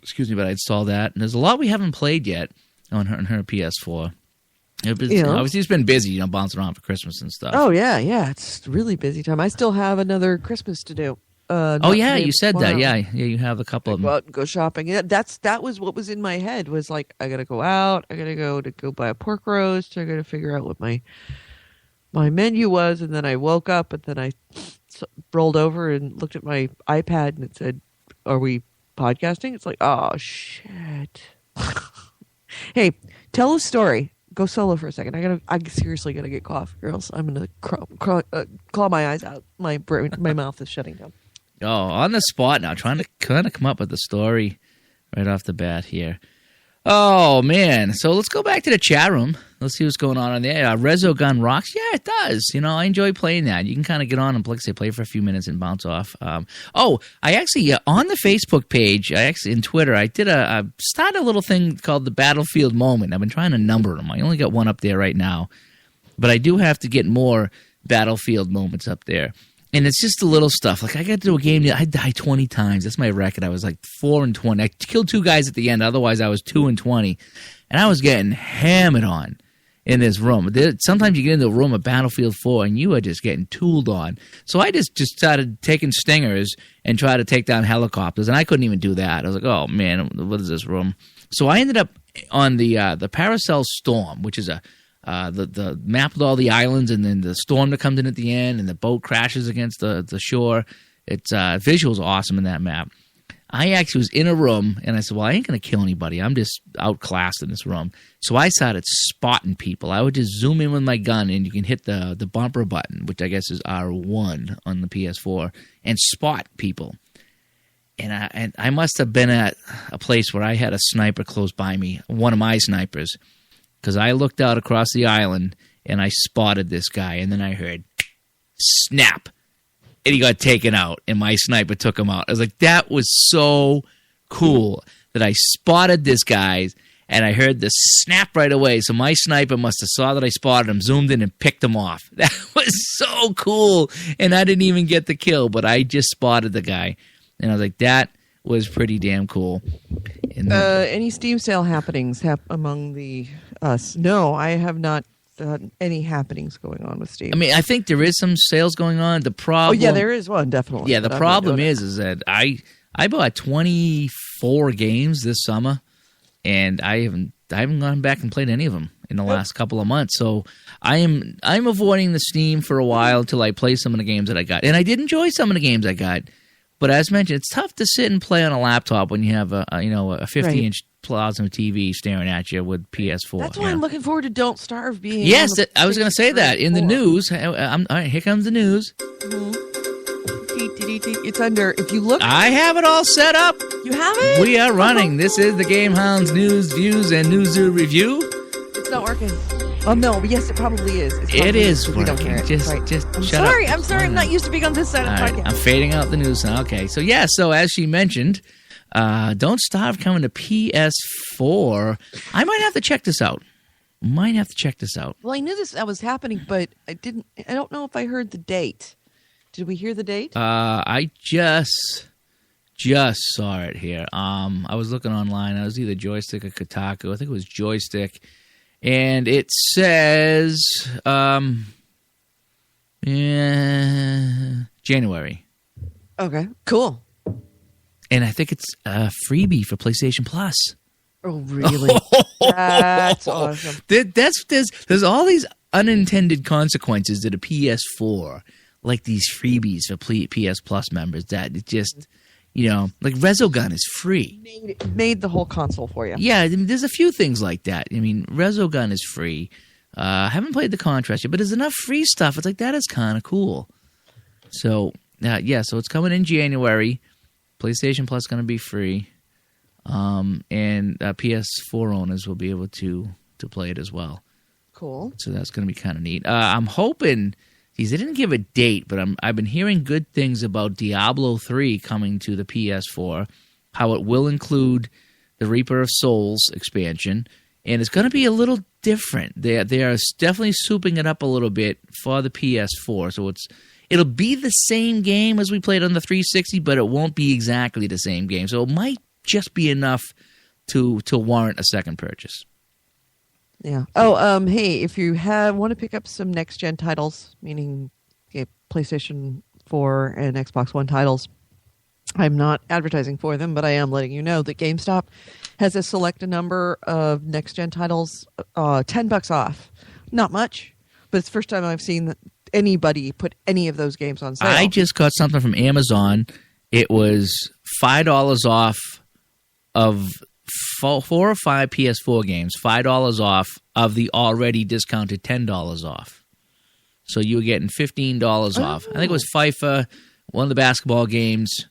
Excuse me, but I installed that. And there's a lot we haven't played yet on her PS4. Obviously, it's been busy, bouncing around for Christmas and stuff. Oh yeah, it's really busy time. I still have another Christmas to do. You said that. Yeah, you have a couple of them. Go out and go shopping. Yeah, that was what was in my head. Was like, I gotta go out. I gotta go buy a pork roast. I gotta figure out what my menu was, and then I woke up, and then I rolled over and looked at my iPad, and it said, "Are we podcasting?" It's like, oh shit. Hey, tell a story. Go solo for a second. I seriously gotta get coffee, or else I'm gonna claw my eyes out. My mouth is shutting down. Oh, on the spot now, trying to kind of come up with a story right off the bat here. Oh, man. So let's go back to the chat room. Let's see what's going on there. Rezo Gun rocks. Yeah, it does. I enjoy playing that. You can kind of get on and play for a few minutes and bounce off. I actually, on the Facebook page, in Twitter, I did started a little thing called the Battlefield Moment. I've been trying to number them. I only got one up there right now. But I do have to get more Battlefield Moments up there. And it's just the little stuff. Like, I got to do a game that I died 20 times. That's my record. I was like 4-20. I killed 2 guys at the end. Otherwise, I was 2-20. And I was getting hammered on in this room. Sometimes you get into a room of Battlefield 4, and you are just getting tooled on. So I just started taking stingers and try to take down helicopters. And I couldn't even do that. I was like, oh, man, what is this room? So I ended up on the Paracel Storm, which is the map with all the islands, and then the storm that comes in at the end, and the boat crashes against the shore. It's visuals awesome in that map. I actually was in a room, and I said, well, I ain't going to kill anybody. I'm just outclassed in this room. So I started spotting people. I would just zoom in with my gun, and you can hit the bumper button, which I guess is R1 on the PS4, and spot people. And I must have been at a place where I had a sniper close by me, one of my snipers, because I looked out across the island, and I spotted this guy, and then I heard, snap, and he got taken out, and my sniper took him out. I was like, that was so cool that I spotted this guy, and I heard the snap right away, so my sniper must have saw that I spotted him, zoomed in, and picked him off. That was so cool, and I didn't even get the kill, but I just spotted the guy, and I was like, that was pretty damn cool. Any Steam sale happenings among us? No, I have not done any happenings going on with Steam. I mean, I think there is some sales going on. The problem, there is one, definitely. Yeah, the problem is that I bought 24 games this summer, and I haven't gone back and played any of them in the last couple of months. So I'm avoiding the Steam for a while until I play some of the games that I got, and I did enjoy some of the games I got. But as mentioned, it's tough to sit and play on a laptop when you have a 50-inch plasma TV staring at you with PS4. That's why I'm looking forward to Don't Starve being. Yes, I was going to say that in the news. All right, here comes the news. DT. It's under. If you look, I have it all set up. You have it. We are running. This is the Game Hounds news, views, and news review. It's not working. Oh no! Yes, it probably is. It is working. We don't hear it. Just shut up. I'm sorry. I'm not used to being on this side of the podcast. I'm fading out the news now. Okay, so so as she mentioned, Don't Starve coming to PS4. I might have to check this out. Well, I knew that was happening, but I don't know if I heard the date. Did we hear the date? I just saw it here. I was looking online. I was either Joystick or Kotaku. I think it was Joystick. And it says January. Okay, cool. And I think it's a freebie for PlayStation Plus. Oh, really? That's awesome. There's all these unintended consequences to the PS4, like these freebies for PS Plus members that it just... like Resogun is free. Made the whole console for you. Yeah, I mean, there's a few things like that. I mean, Resogun is free. Haven't played the contrast yet, but there's enough free stuff. It's like, that is kind of cool. So, so it's coming in January. PlayStation Plus is going to be free. And PS4 owners will be able to play it as well. Cool. So that's going to be kind of neat. I'm hoping... They didn't give a date, but I've been hearing good things about Diablo 3 coming to the PS4, how it will include the Reaper of Souls expansion, and it's going to be a little different. They are definitely souping it up a little bit for the PS4, so it'll be the same game as we played on the 360, but it won't be exactly the same game. So it might just be enough to warrant a second purchase. Yeah. Oh, hey, if you want to pick up some next-gen titles, meaning PlayStation 4 and Xbox One titles, I'm not advertising for them, but I am letting you know that GameStop has a select number of next-gen titles, $10 off. Not much, but it's the first time I've seen anybody put any of those games on sale. I just got something from Amazon. It was $5 off of... 4 or 5 PS4 games, $5 off of the already discounted $10 off. So you were getting $15 off. I think it was FIFA, one of the basketball games,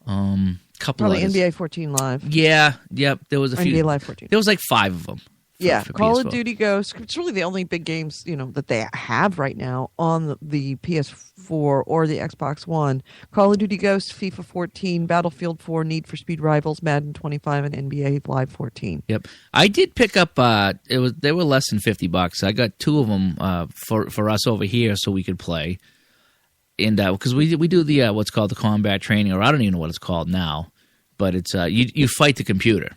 couple probably others. NBA 14 Live. Yeah, yep. There was a few. NBA Live 14. There was like 5 of them. For Call PS4. of Duty Ghosts. It's really the only big games, that they have right now on the PS4 or the Xbox One. Call of Duty Ghosts, FIFA 14, Battlefield 4, Need for Speed Rivals, Madden 25, and NBA Live 14. Yep. I did pick up. They were less than $50. I got 2 of them for us over here so we could play. And because we do the what's called the combat training, or I don't even know what it's called now, but it's you fight the computer,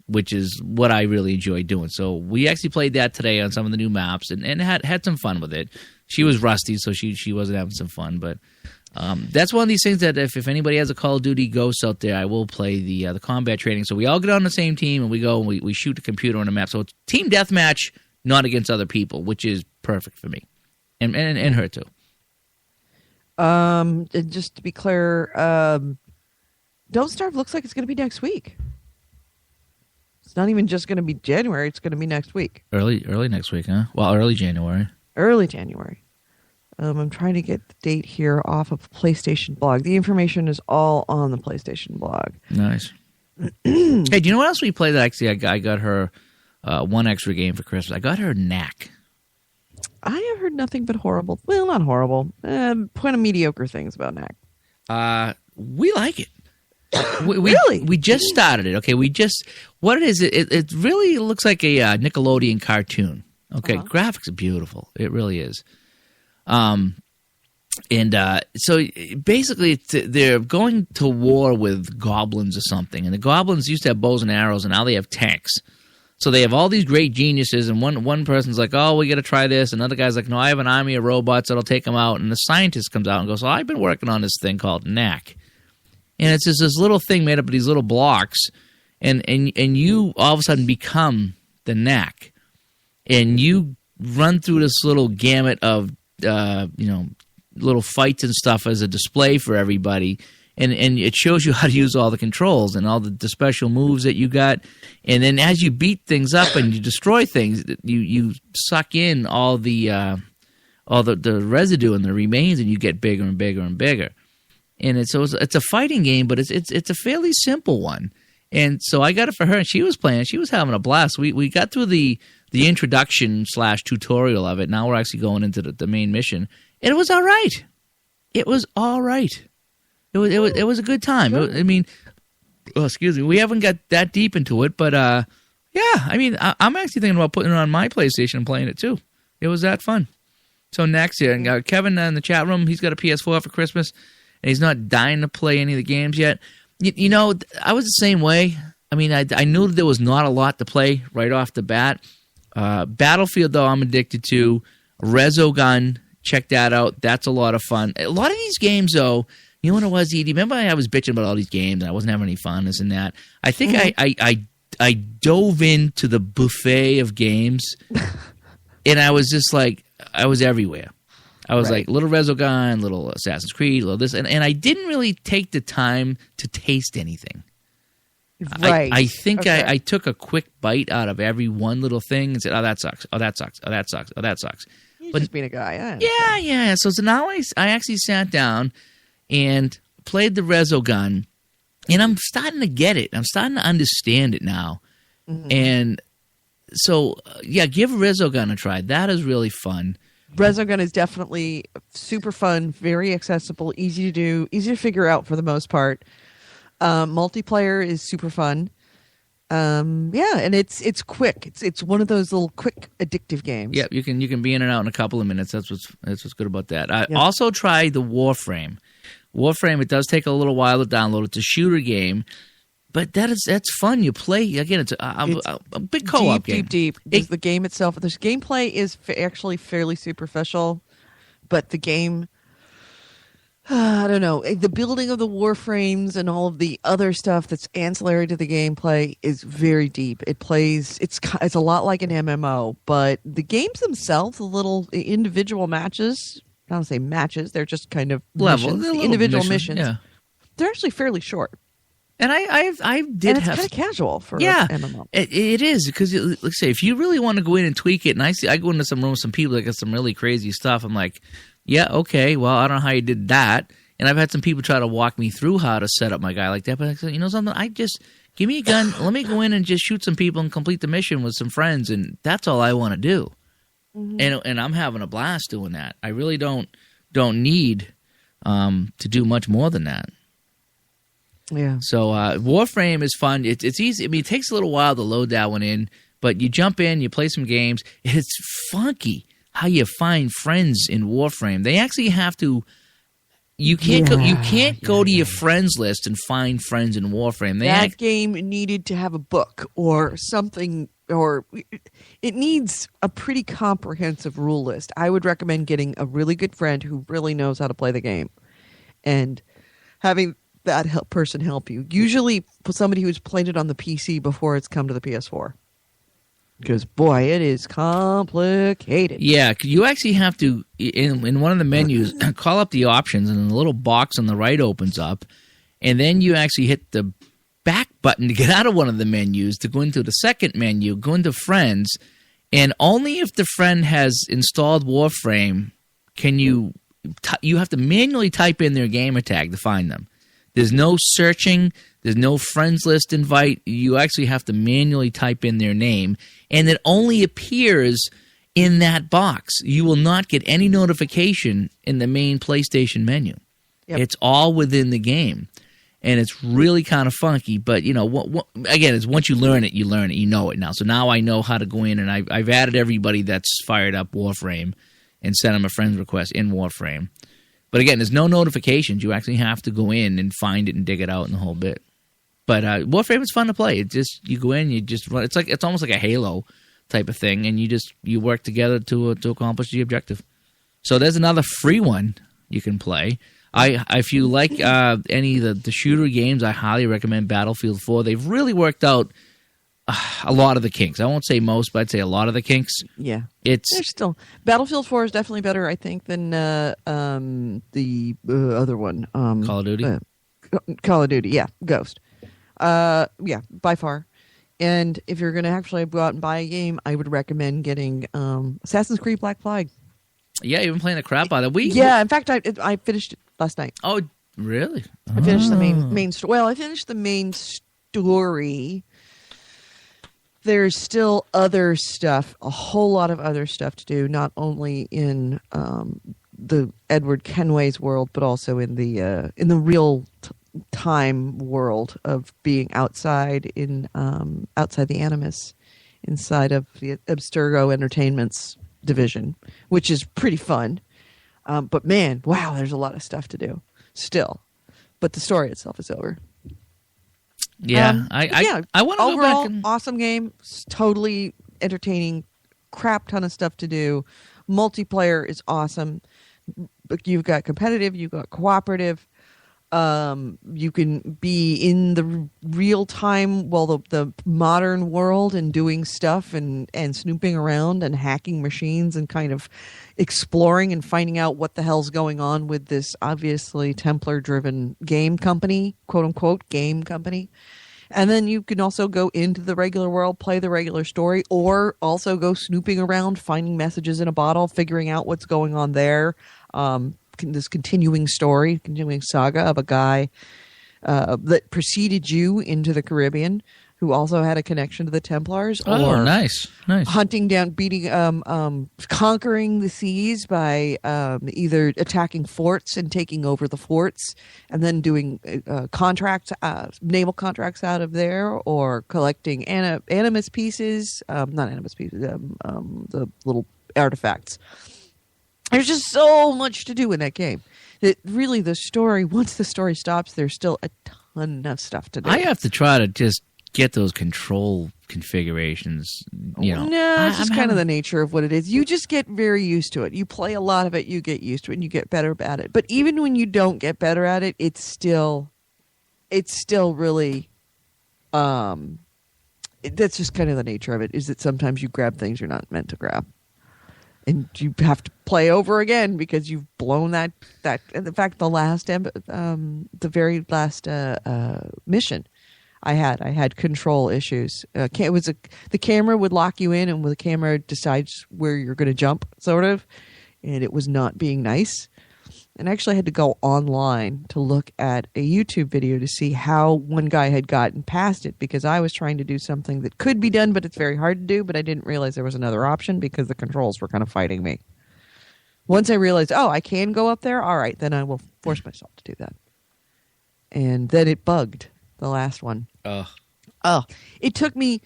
which is what I really enjoy doing. So we actually played that today on some of the new maps and had some fun with it. She was rusty, so she wasn't having some fun. But that's one of these things that if anybody has a Call of Duty Ghosts out there, I will play the combat training. So we all get on the same team, and we go and we shoot the computer on the map. So it's team deathmatch, not against other people, which is perfect for me. And her too. And just to be clear, Don't Starve looks like it's going to be next week. It's not even just going to be January. It's going to be next week. Early next week, huh? Well, early January. Early January. I'm trying to get the date here off of PlayStation blog. The information is all on the PlayStation blog. Nice. Hey, do you know what else we played? That actually, I got her one extra game for Christmas. I got her Knack. I have heard nothing but horrible. Well, not horrible. Kind of mediocre things about Knack. We like it. Really? We just started it. Okay, what it is, it really looks like a Nickelodeon cartoon. Okay, Graphics are beautiful. It really is. So basically they're going to war with goblins or something, and the goblins used to have bows and arrows, and now they have tanks. So they have all these great geniuses, and one person's like, oh, we got to try this. Another guy's like, no, I have an army of robots that'll take them out. And the scientist comes out and goes, well, I've been working on this thing called Knack. And it's just this little thing made up of these little blocks, and you all of a sudden become the Knack. And you run through this little gamut of, little fights and stuff as a display for everybody. And it shows you how to use all the controls and all the special moves that you got. And then as you beat things up and you destroy things, you suck in all the residue and the remains, and you get bigger and bigger and bigger. and it's a fighting game, but it's a fairly simple one. And so I got it for her, and she was playing. She was having a blast. We got through the introduction / tutorial of it. Now we're actually going into the main mission, and it was all right. It was all right. It was a good time. Excuse me. We haven't got that deep into it, but yeah. I mean, I'm actually thinking about putting it on my PlayStation and playing it too. It was that fun. So next year, and Kevin in the chat room, he's got a PS4 for Christmas, and he's not dying to play any of the games yet. You know, I was the same way. I mean, I knew that there was not a lot to play right off the bat. Battlefield, though, I'm addicted to. Resogun, check that out. That's a lot of fun. A lot of these games, though, you know what it was, Edie? Remember I was bitching about all these games and I wasn't having any fun, this and that? I think I dove into the buffet of games, and I was just like, I was everywhere. I was like, little Resogun, little Assassin's Creed, little this, and I didn't really take the time to taste anything. Right. I think I took a quick bite out of every one little thing and said, oh, that sucks. Oh, that sucks. Oh, that sucks. Oh, that sucks. You're just being a guy. Yeah. So now I actually sat down and played the Resogun, and I'm starting to get it. I'm starting to understand it now. Mm-hmm. And so, give Resogun a try. That is really fun. Resogun is definitely super fun, very accessible, easy to do, easy to figure out for the most part. Multiplayer is super fun. And it's quick. It's one of those little quick addictive games. Yeah, you can be in and out in a couple of minutes. That's what's good about that. I also tried the Warframe. Warframe, it does take a little while to download. It's a shooter game. But that's fun. You play again. It's a big co-op game. Deep. The game itself. The gameplay is actually fairly superficial, but the game, I don't know. The building of the warframes and all of the other stuff that's ancillary to the gameplay is very deep. It's a lot like an MMO, but the games themselves, the little individual matches. I don't say matches. They're just kind of missions, individual missions. Yeah. They're actually fairly short. And it's kind of casual for MMO. It is, because let's say if you really want to go in and tweak it, and I go into some room with some people that got some really crazy stuff. I'm like, yeah, okay, well, I don't know how you did that. And I've had some people try to walk me through how to set up my guy like that. But I said, you know something? Give me a gun. Let me go in and just shoot some people and complete the mission with some friends, and that's all I want to do. Mm-hmm. And I'm having a blast doing that. I really don't need to do much more than that. Yeah. So Warframe is fun. It's easy. I mean, it takes a little while to load that one in, but you jump in, you play some games. It's funky how you find friends in Warframe. They actually have to. You can't go to your friends list and find friends in Warframe. That game needed to have a book or something, or it needs a pretty comprehensive rule list. I would recommend getting a really good friend who really knows how to play the game, and having that person help you. Usually somebody who's played it on the PC before it's come to the PS4. Because, boy, it is complicated. Yeah, you actually have to, in one of the menus, call up the options, and the little box on the right opens up, and then you actually hit the back button to get out of one of the menus to go into the second menu, go into Friends, and only if the friend has installed Warframe can you have to manually type in their gamer tag to find them. There's no searching. There's no friends list invite. You actually have to manually type in their name, and it only appears in that box. You will not get any notification in the main PlayStation menu. Yep. It's all within the game, and it's really kind of funky. But, you know, again, it's once you learn it, you know it now. So now I know how to go in, and I've added everybody that's fired up Warframe and sent them a friend request in Warframe. But again, there's no notifications. You actually have to go in and find it and dig it out and the whole bit. But Warframe is fun to play. You go in, you just run. It's almost like a Halo type of thing, and you work together to accomplish the objective. So there's another free one you can play. If you like any of the shooter games, I highly recommend Battlefield 4. They've really worked out a lot of the kinks. I won't say most, but I'd say a lot of the kinks. Yeah, there's still Battlefield 4 is definitely better, I think, than the other one. Call of Duty. Call of Duty, yeah, Ghost. Yeah, by far. And if you're going to actually go out and buy a game, I would recommend getting Assassin's Creed Black Flag. Yeah, you've been playing the crap out of it. In fact, I finished it last night. Oh, Really? I finished the main story. Well, I finished the main story. There's still other stuff, a whole lot of other stuff to do, not only in the Edward Kenway's world, but also in the real time world of being outside outside the Animus, inside of the Abstergo Entertainment's division, which is pretty fun. But man, wow, there's a lot of stuff to do still. But the story itself is over. Yeah, I want to go back and... awesome game. It's totally entertaining. Crap ton of stuff to do. Multiplayer is awesome. You've got competitive. You've got cooperative. You can be in the real time, the modern world, and doing stuff and snooping around and hacking machines and kind of exploring and finding out what the hell's going on with this obviously Templar-driven game company, quote unquote game company. And then you can also go into the regular world, play the regular story, or also go snooping around, finding messages in a bottle, figuring out what's going on there. This continuing story, continuing saga of a guy that preceded you into the Caribbean, who also had a connection to the Templars. Oh, nice. Hunting down, beating, conquering the seas by either attacking forts and taking over the forts, and then doing contracts, naval contracts out of there, or collecting animus pieces, not animus pieces, the little artifacts. There's just so much to do in that game. That really, the story, once the story stops, there's still a ton of stuff to do. I have to try to just get those control configurations. No, it's just kind of the nature of what it is. You just get very used to it. You play a lot of it, you get used to it, and you get better at it. But even when you don't get better at it, it's still really, that's just kind of the nature of it, is that sometimes you grab things you're not meant to grab. And you have to play over again because you've blown that. In fact, the very last mission I had control issues. The camera would lock you in, and the camera decides where you're going to jump, sort of, and it was not being nice. And I actually had to go online to look at a YouTube video to see how one guy had gotten past it, because I was trying to do something that could be done, but it's very hard to do, but I didn't realize there was another option because the controls were kind of fighting me. Once I realized, I can go up there, all right, then I will force myself to do that. And then it bugged, the last one. It took me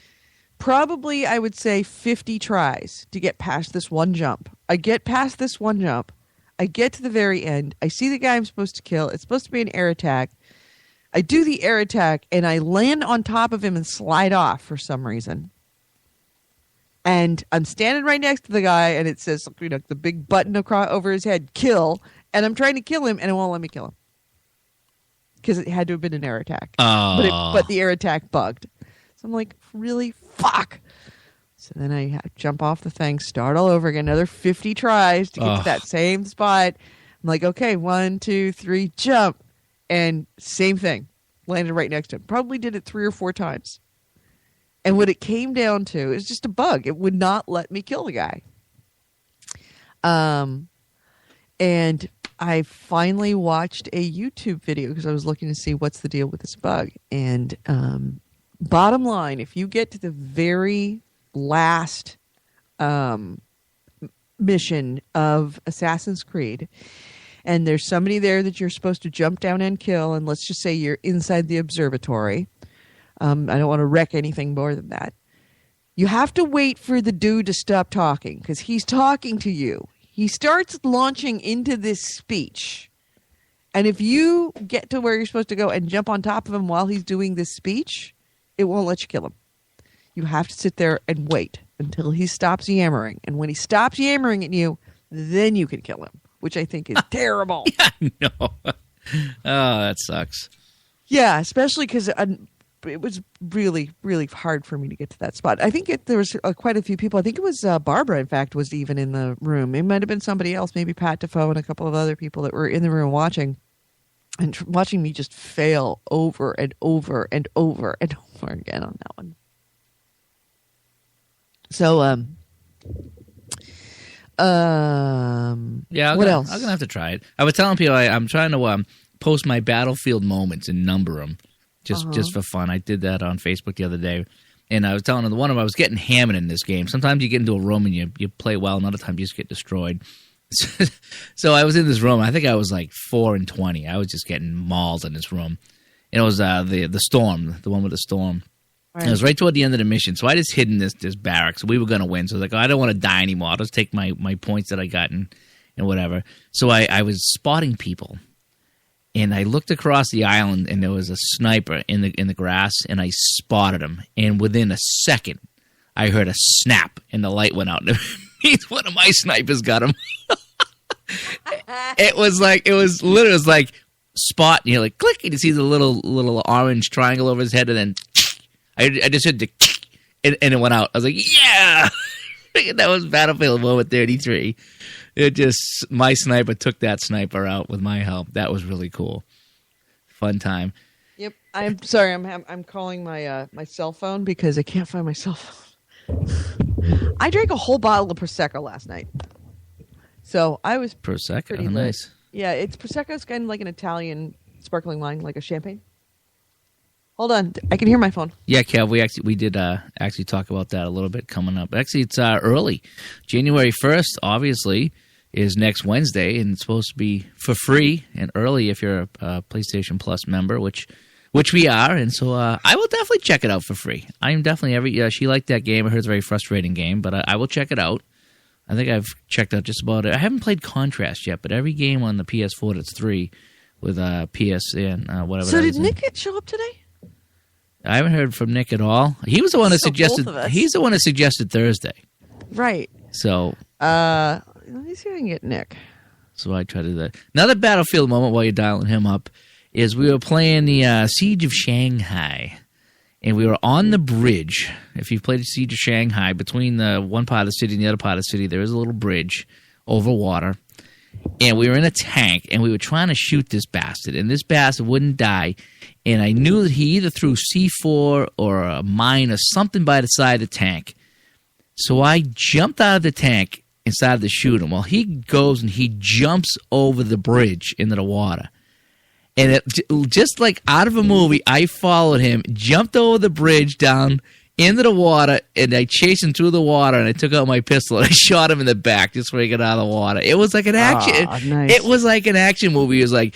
probably, I would say, 50 tries to get past this one jump. I get past this one jump. I get to the very end. I see the guy I'm supposed to kill. It's supposed to be an air attack. I do the air attack, and I land on top of him and slide off for some reason. And I'm standing right next to the guy, and it says, the big button across over his head, kill. And I'm trying to kill him, and it won't let me kill him. Because it had to have been an air attack. But the air attack bugged. So I'm like, really? Fuck. So then I jump off the thing, start all over again, another 50 tries to get to that same spot. I'm like, okay, 1, 2, 3, jump. And same thing. Landed right next to him. Probably did it 3 or 4 times. And what it came down to is just a bug. It would not let me kill the guy. And I finally watched a YouTube video because I was looking to see what's the deal with this bug. And bottom line, if you get to the very last mission of Assassin's Creed, and there's somebody there that you're supposed to jump down and kill, and let's just say you're inside the observatory. I don't want to wreck anything more than that. You have to wait for the dude to stop talking, because he's talking to you. He starts launching into this speech. And if you get to where you're supposed to go and jump on top of him while he's doing this speech, it won't let you kill him. You have to sit there and wait until he stops yammering. And when he stops yammering at you, then you can kill him, which I think is terrible. Yeah, no. Oh, that sucks. Yeah, especially because it was really, really hard for me to get to that spot. I think there was quite a few people. I think it was Barbara, in fact, was even in the room. It might have been somebody else, maybe Pat Defoe and a couple of other people that were in the room watching. And watching me just fail over and over and over and over again on that one. So, yeah, what else? I'm gonna have to try it. I was telling people I'm trying to post my battlefield moments and number them just for fun. I did that on Facebook the other day. And I was telling one of them I was getting hammered in this game. Sometimes you get into a room and you play well, and other times you just get destroyed. So I was in this room. I think I was like 4-20. I was just getting mauled in this room. And it was the storm, the one with the storm. Right. It was right toward the end of the mission. So I just hid in this barracks. We were going to win. So I was like, I don't want to die anymore. I'll just take my points that I got and whatever. So I was spotting people. And I looked across the island, and there was a sniper in the grass, and I spotted him. And within a second, I heard a snap, and the light went out. And it means one of my snipers got him. It was like spot, and you're like, click, and you see the little orange triangle over his head, and then I just heard the and it went out. I was like, yeah! That was Battlefield moment 33. My sniper took that sniper out with my help. That was really cool. Fun time. Yep. I'm sorry. I'm calling my my cell phone because I can't find my cell phone. I drank a whole bottle of Prosecco last night. So I was Prosecco. pretty Nice. Yeah, Prosecco's kind of like an Italian sparkling wine, like a champagne. Hold on, I can hear my phone. Yeah, Kev, we did actually talk about that a little bit coming up. Actually, it's early. January 1st, obviously, is next Wednesday, and it's supposed to be for free and early if you're a PlayStation Plus member, which we are. And so I will definitely check it out for free. I am definitely she liked that game. I heard it's a very frustrating game, but I will check it out. I think I've checked out just about it. I haven't played Contrast yet, but every game on the PS4 that's free with PS and whatever. So did Nick show up today? I haven't heard from Nick at all. He was the one that suggested. He's the one that suggested Thursday. Right. So. Let me see if I can get Nick. So I try to do that. Another Battlefield moment while you're dialing him up is we were playing the Siege of Shanghai, and we were on the bridge. If you've played the Siege of Shanghai, between the one part of the city and the other part of the city, there is a little bridge over water. And we were in a tank, and we were trying to shoot this bastard, and this bastard wouldn't die. And I knew that he either threw C4 or a mine or something by the side of the tank. So I jumped out of the tank and started to shoot him. Well, he goes and he jumps over the bridge into the water. And it, just like out of a movie, I followed him, jumped over the bridge down into the water, and I chased him through the water, and I took out my pistol, and I shot him in the back just before he got out of the water. It was like an action. Nice. It was like an action movie. It was like,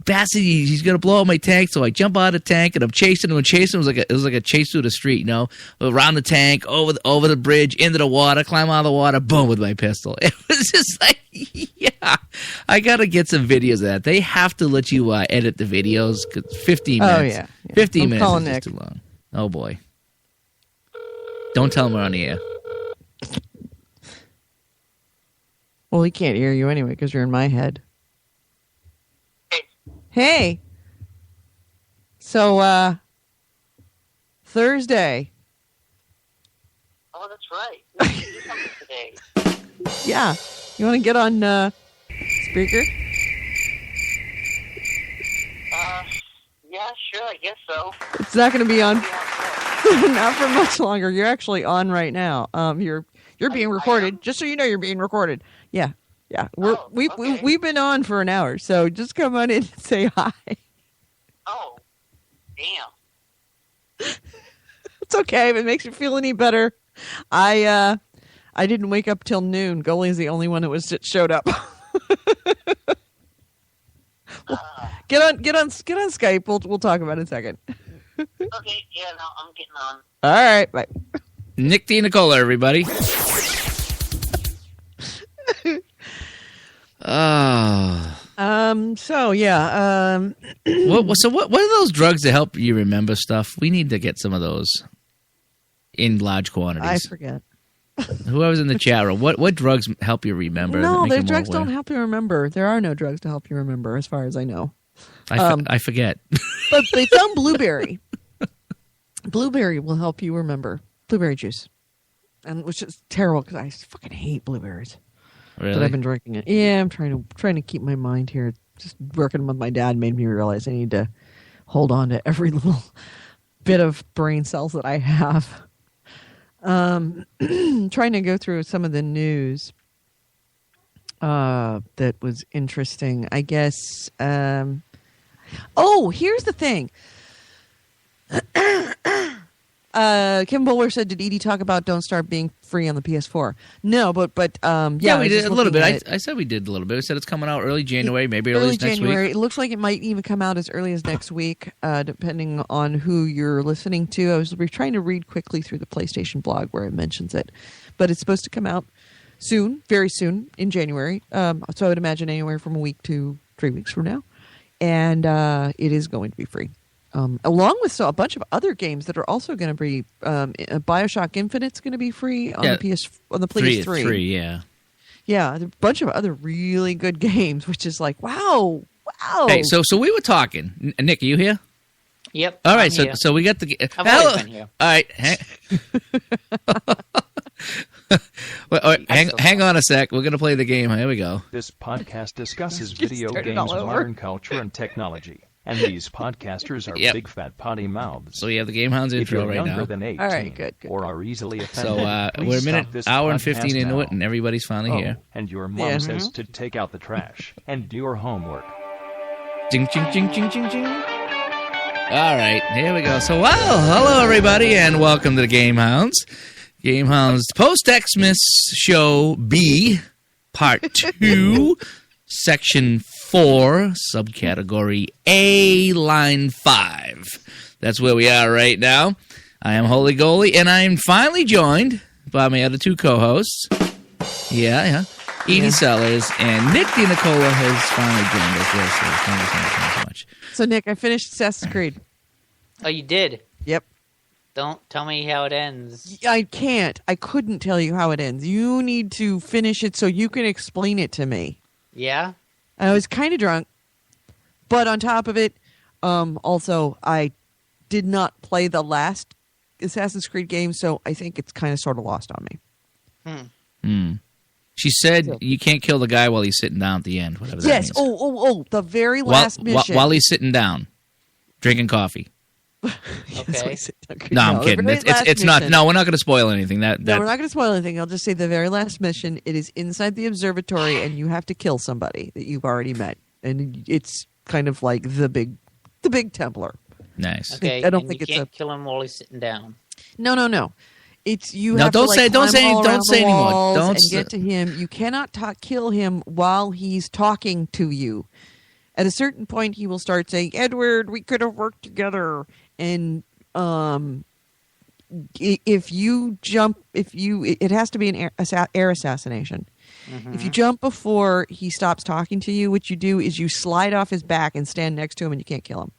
bastard, he's going to blow up my tank, so I jump out of the tank, and I'm chasing him and chasing him. It was like a chase through the street, you know, around the tank, over the bridge, into the water, climb out of the water, boom, with my pistol. It was just like, yeah. I got to get some videos of that. They have to let you edit the videos, because 15 minutes. Oh, yeah. 15 minutes is Nick. just too long. Oh, boy. Don't tell him we're on the air. Well, he can't hear you anyway because you're in my head. Hey. So, Thursday. Oh, that's right. We can do something today. Yeah. You want to get on Spreaker? Yeah, sure, I guess so. It's not going to be on. Not for much longer. You're actually on right now. You're being recorded. Just so you know, you're being recorded. Yeah. We've been on for an hour, so just come on in and say hi. Oh, damn. It's okay if it makes you feel any better. I didn't wake up till noon. Goalie's the only one that showed up. Get on Skype. We'll talk about it in a second. Okay, yeah, no, I'm getting on. All right, bye. Nick D. Nicola, everybody. So yeah. What are those drugs that help you remember stuff? We need to get some of those in large quantities. I forget. Whoever's in the chat room, what drugs help you remember? No, the drugs don't help you remember. There are no drugs to help you remember, as far as I know. I forget. But they found blueberry. Blueberry will help you remember. Blueberry juice. And which is terrible because I fucking hate blueberries. Really? But I've been drinking it. Yeah, I'm trying to keep my mind here. Just working with my dad made me realize I need to hold on to every little bit of brain cells that I have. Trying to go through some of the news that was interesting. I guess Oh, here's the thing. Kim Bowler said, "Did Edie talk about Don't Starve being free on the PS4?" No, but yeah, we did a little bit. I said we did a little bit. We said it's coming out early January, maybe early next January. week. It looks like it might even come out as early as next week, depending on who you're listening to. I was trying to read quickly through the PlayStation blog where it mentions it, but it's supposed to come out soon, very soon in January. So I would imagine anywhere from a week to 3 weeks from now, and it is going to be free. Along with a bunch of other games that are also going to be BioShock Infinite's going to be free on the PS3. Yeah, a bunch of other really good games, which is like wow. Hey, so we were talking. Nick, are you here? Yep. All right, so we got the. I've always been here. All right. Hang on a sec. We're going to play the game. Here we go. This podcast discusses video games, modern culture, and technology. And these podcasters are big fat potty mouths. So we have the Game Hounds intro right now. If you're younger than 18 all right, good. or are easily offended, so we're a minute, hour and 15 into it, and everybody's finally here. And your mom says to take out the trash and do your homework. Jing, jing, jing, jing, jing, jing. All right, here we go. So, hello, everybody, and welcome to the Game Hounds. Game Hounds Post-Xmas Show B, Part 2, Section 4, Subcategory A, Line 5. That's where we are right now. I am Holy Goalie, and I am finally joined by my other two co-hosts. Edie Sellers and Nick DiNicola has finally joined us. Yes, thank you so much. So, Nick, I finished Assassin's Creed. Oh, you did? Yep. Don't tell me how it ends. I can't. I couldn't tell you how it ends. You need to finish it so you can explain it to me. Yeah? I was kind of drunk, but on top of it, also, I did not play the last Assassin's Creed game, so I think it's kind of sort of lost on me. She said you can't kill the guy while he's sitting down at the end, whatever that means. Oh, the very last mission. While he's sitting down, drinking coffee. Okay. No, I'm kidding. It's not. No, we're not going to spoil anything. No, we're not going to spoil anything. I'll just say the very last mission. It is inside the observatory, and you have to kill somebody that you've already met, and it's kind of like the big Templar. Nice. Okay. I don't think you it's can't kill him while he's sitting down. No. It's you. No, have don't to, say. like, Don't say. climb all Don't say around the anymore. walls Don't and get to him. You cannot kill him while he's talking to you. At a certain point, he will start saying, "Edward, we could have worked together." And if you jump, it has to be an air assassination. Mm-hmm. If you jump before he stops talking to you, what you do is you slide off his back and stand next to him, and you can't kill him.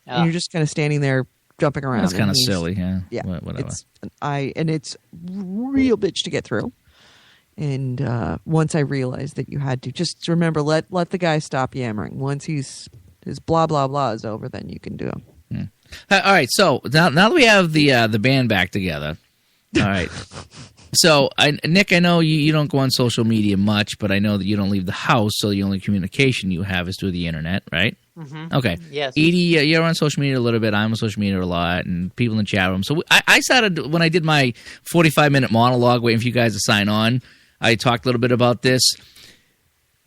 And you're just kind of standing there jumping around. That's kind of silly, yeah. Yeah, whatever. It's real bitch to get through. And once I realized that you had to just remember, let the guy stop yammering. Once his blah blah blah is over, then you can do him. All right, so now that we have the band back together, all right. So, Nick, I know you don't go on social media much, but I know that you don't leave the house, so the only communication you have is through the internet, right? Mm-hmm. Okay. Yes. Edie, you're on social media a little bit. I'm on social media a lot, and people in the chat room. So I started, when I did my 45-minute monologue waiting for you guys to sign on, I talked a little bit about this.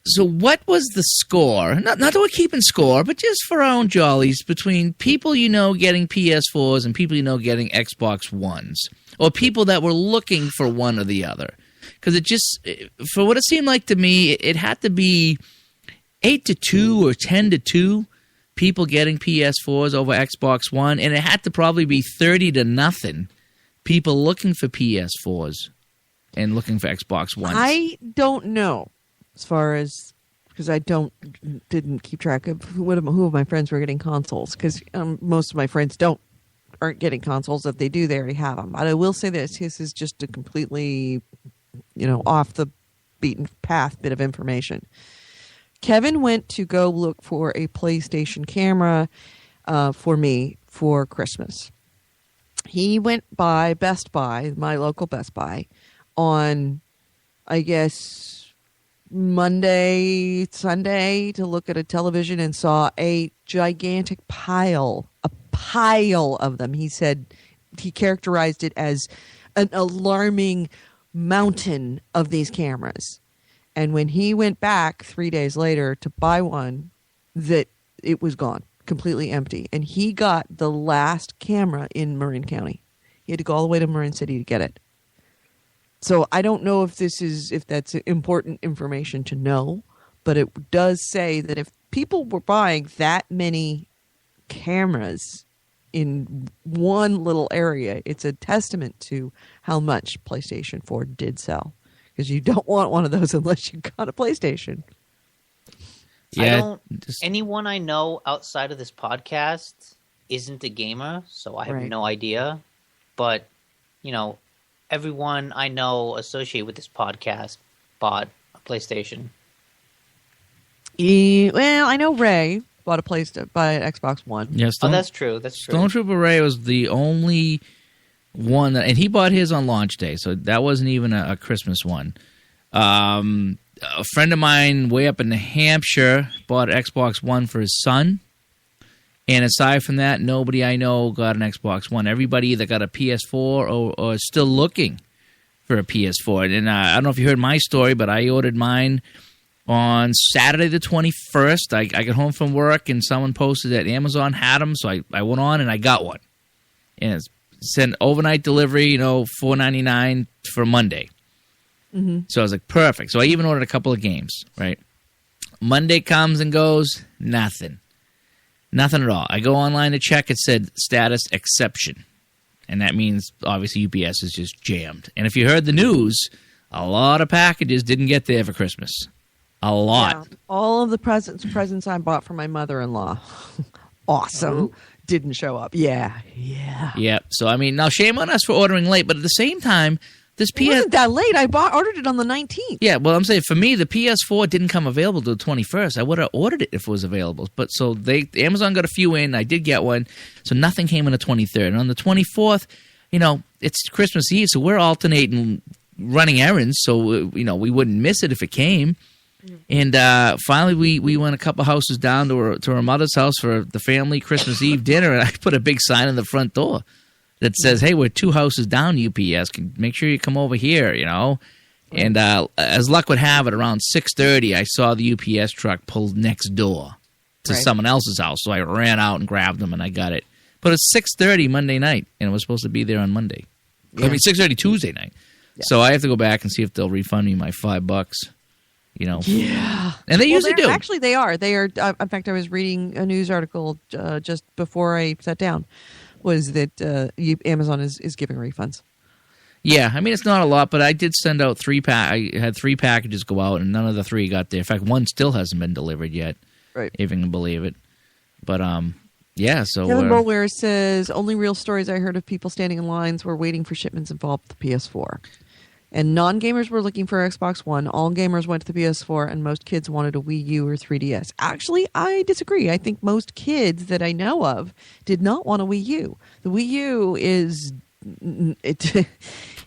So what was the score? Not that we're keeping score, but just for our own jollies, between people you know getting PS4s and people you know getting Xbox Ones, or people that were looking for one or the other. Because it just, for what it seemed like to me, it had to be 8-2 or 10-2 people getting PS4s over Xbox One, and it had to probably be 30-0 people looking for PS4s and looking for Xbox Ones. I don't know. As far as, because I didn't keep track of who of my friends were getting consoles, because most of my friends aren't getting consoles. If they do, they already have them. But I will say this is just a completely, off the beaten path bit of information. Kevin went to go look for a PlayStation camera for me for Christmas. He went by Best Buy, my local Best Buy, on, I guess, Sunday to look at a television, and saw a gigantic pile of them. He said he characterized it as an alarming mountain of these cameras. And when he went back 3 days later to buy one, that it was gone. completely empty. And he got the last camera in Marin County. He had to go all the way to Marin City to get it. So I don't know if that's important information to know, but it does say that if people were buying that many cameras in one little area, it's a testament to how much PlayStation 4 did sell. Because you don't want one of those unless you got a PlayStation. Yeah, anyone I know outside of this podcast isn't a gamer, so I have no idea. But, everyone I know associated with this podcast bought a PlayStation. Well, I know Ray bought an Xbox One. Yeah, that's true. That's true. Stormtrooper Ray was the only one and he bought his on launch day, so that wasn't even a Christmas one. A friend of mine way up in New Hampshire bought an Xbox One for his son. And aside from that, nobody I know got an Xbox One. Everybody either got a PS4 or is still looking for a PS4. And I don't know if you heard my story, but I ordered mine on Saturday the 21st. I got home from work, and someone posted that Amazon had them, so I went on and I got one. And it's sent overnight delivery, $4.99 for Monday. Mm-hmm. So I was like, perfect. So I even ordered a couple of games, right? Monday comes and goes, nothing. Nothing at all. I go online to check. It said status exception. And that means, obviously, UPS is just jammed. And if you heard the news, a lot of packages didn't get there for Christmas. A lot. Yeah. All of the presents I bought for my mother-in-law, awesome, didn't show up. Yeah. Yep. So, now shame on us for ordering late, but at the same time, this It wasn't that late. I ordered it on the 19th. Yeah, well, I'm saying for me, the PS4 didn't come available till the 21st. I would have ordered it if it was available. But so Amazon got a few in. I did get one. So nothing came on the 23rd. And on the 24th, it's Christmas Eve, so we're alternating running errands, so we wouldn't miss it if it came. And finally, we went a couple houses down to her mother's house for the family Christmas Eve dinner, and I put a big sign on the front door that says, "Hey, we're 2 houses down, UPS. Make sure you come over here," And as luck would have it, around 6:30, I saw the UPS truck pull next door to someone else's house. So I ran out and grabbed them, and I got it. But it's 6:30 Monday night, and it was supposed to be there on Monday. Yeah. 6:30 Tuesday night. Yeah. So I have to go back and see if they'll refund me my $5. Yeah. And they usually do. Actually, they are. They are. In fact, I was reading a news article just before I sat down. Was that Amazon is giving refunds? Yeah, it's not a lot, but I did send out 3 I had 3 packages go out, and none of the 3 got there. In fact, one still hasn't been delivered yet. Right. If you can believe it. But yeah. So Kevin Bolware says only real stories I heard of people standing in lines were waiting for shipments involved the PS4. And non-gamers were looking for Xbox One. All gamers went to the PS4, and most kids wanted a Wii U or 3DS. Actually, I disagree. I think most kids that I know of did not want a Wii U. The Wii U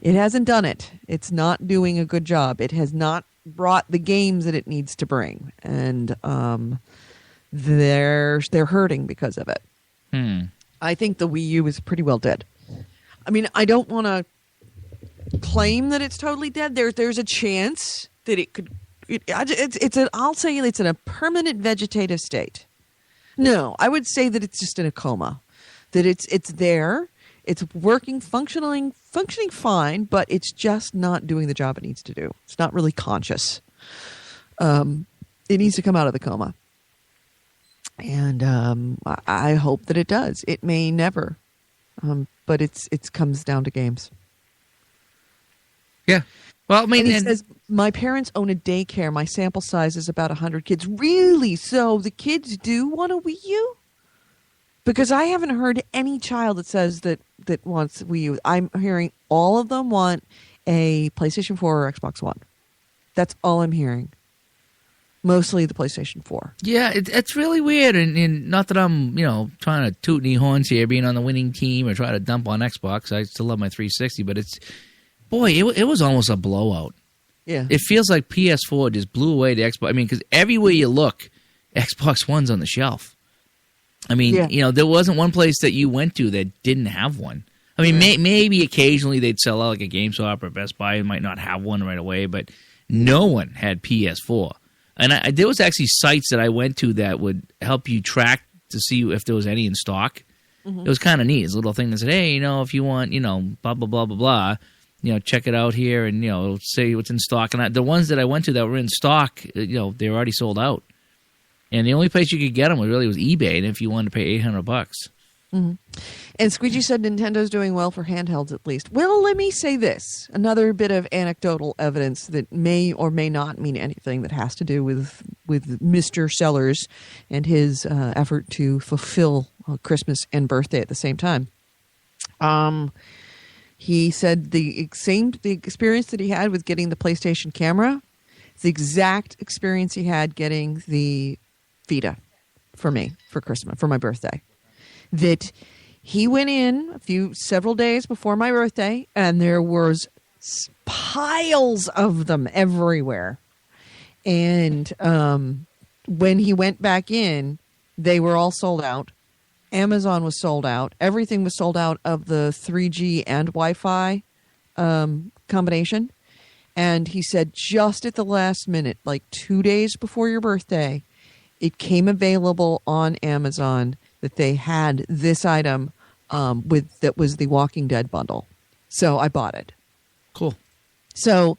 it hasn't done it. It's not doing a good job. It has not brought the games that it needs to bring, and they're hurting because of it. I think the Wii U is pretty well dead. I don't want to claim that it's totally dead. There's a chance that it could. I'll say it's in a permanent vegetative state. No, I would say that it's just in a coma. That it's there, it's working, functioning fine, but it's just not doing the job it needs to do. It's not really conscious. It needs to come out of the coma, and I hope that it does. It may never, but it comes down to games. Yeah. Well, and he says, my parents own a daycare. My sample size is about 100 kids. Really? So the kids do want a Wii U? Because I haven't heard any child that says that wants Wii U. I'm hearing all of them want a PlayStation 4 or Xbox One. That's all I'm hearing. Mostly the PlayStation 4. Yeah, it's really weird. And not that I'm, trying to toot any horns here, being on the winning team or try to dump on Xbox. I still love my 360, but Boy, it was almost a blowout. Yeah. It feels like PS4 just blew away the Xbox. Because everywhere you look, Xbox One's on the shelf. There wasn't one place that you went to that didn't have one. Maybe occasionally they'd sell out like a GameStop or Best Buy. They might not have one right away, but no one had PS4. And there was actually sites that I went to that would help you track to see if there was any in stock. It was kind of neat. It's a little thing that said, hey, if you want, blah, blah, blah, blah, blah, check it out here, and, it'll say what's in stock. And the ones that I went to that were in stock, they were already sold out. And the only place you could get them was eBay, and if you wanted to pay $800. And Squeegee said Nintendo's doing well for handhelds, at least. Well, let me say this. Another bit of anecdotal evidence that may or may not mean anything that has to do with Mr. Sellers and his effort to fulfill Christmas and birthday at the same time. He said the experience that he had with getting the PlayStation camera is the exact experience he had getting the Vita for me for Christmas, for my birthday. That he went in several days before my birthday, and there was piles of them everywhere. And when he went back in, they were all sold out. Amazon was sold out. Everything was sold out of the 3G and Wi-Fi combination. And he said just at the last minute, like 2 days before your birthday, it came available on Amazon that they had this item that was the Walking Dead bundle. So I bought it. Cool. So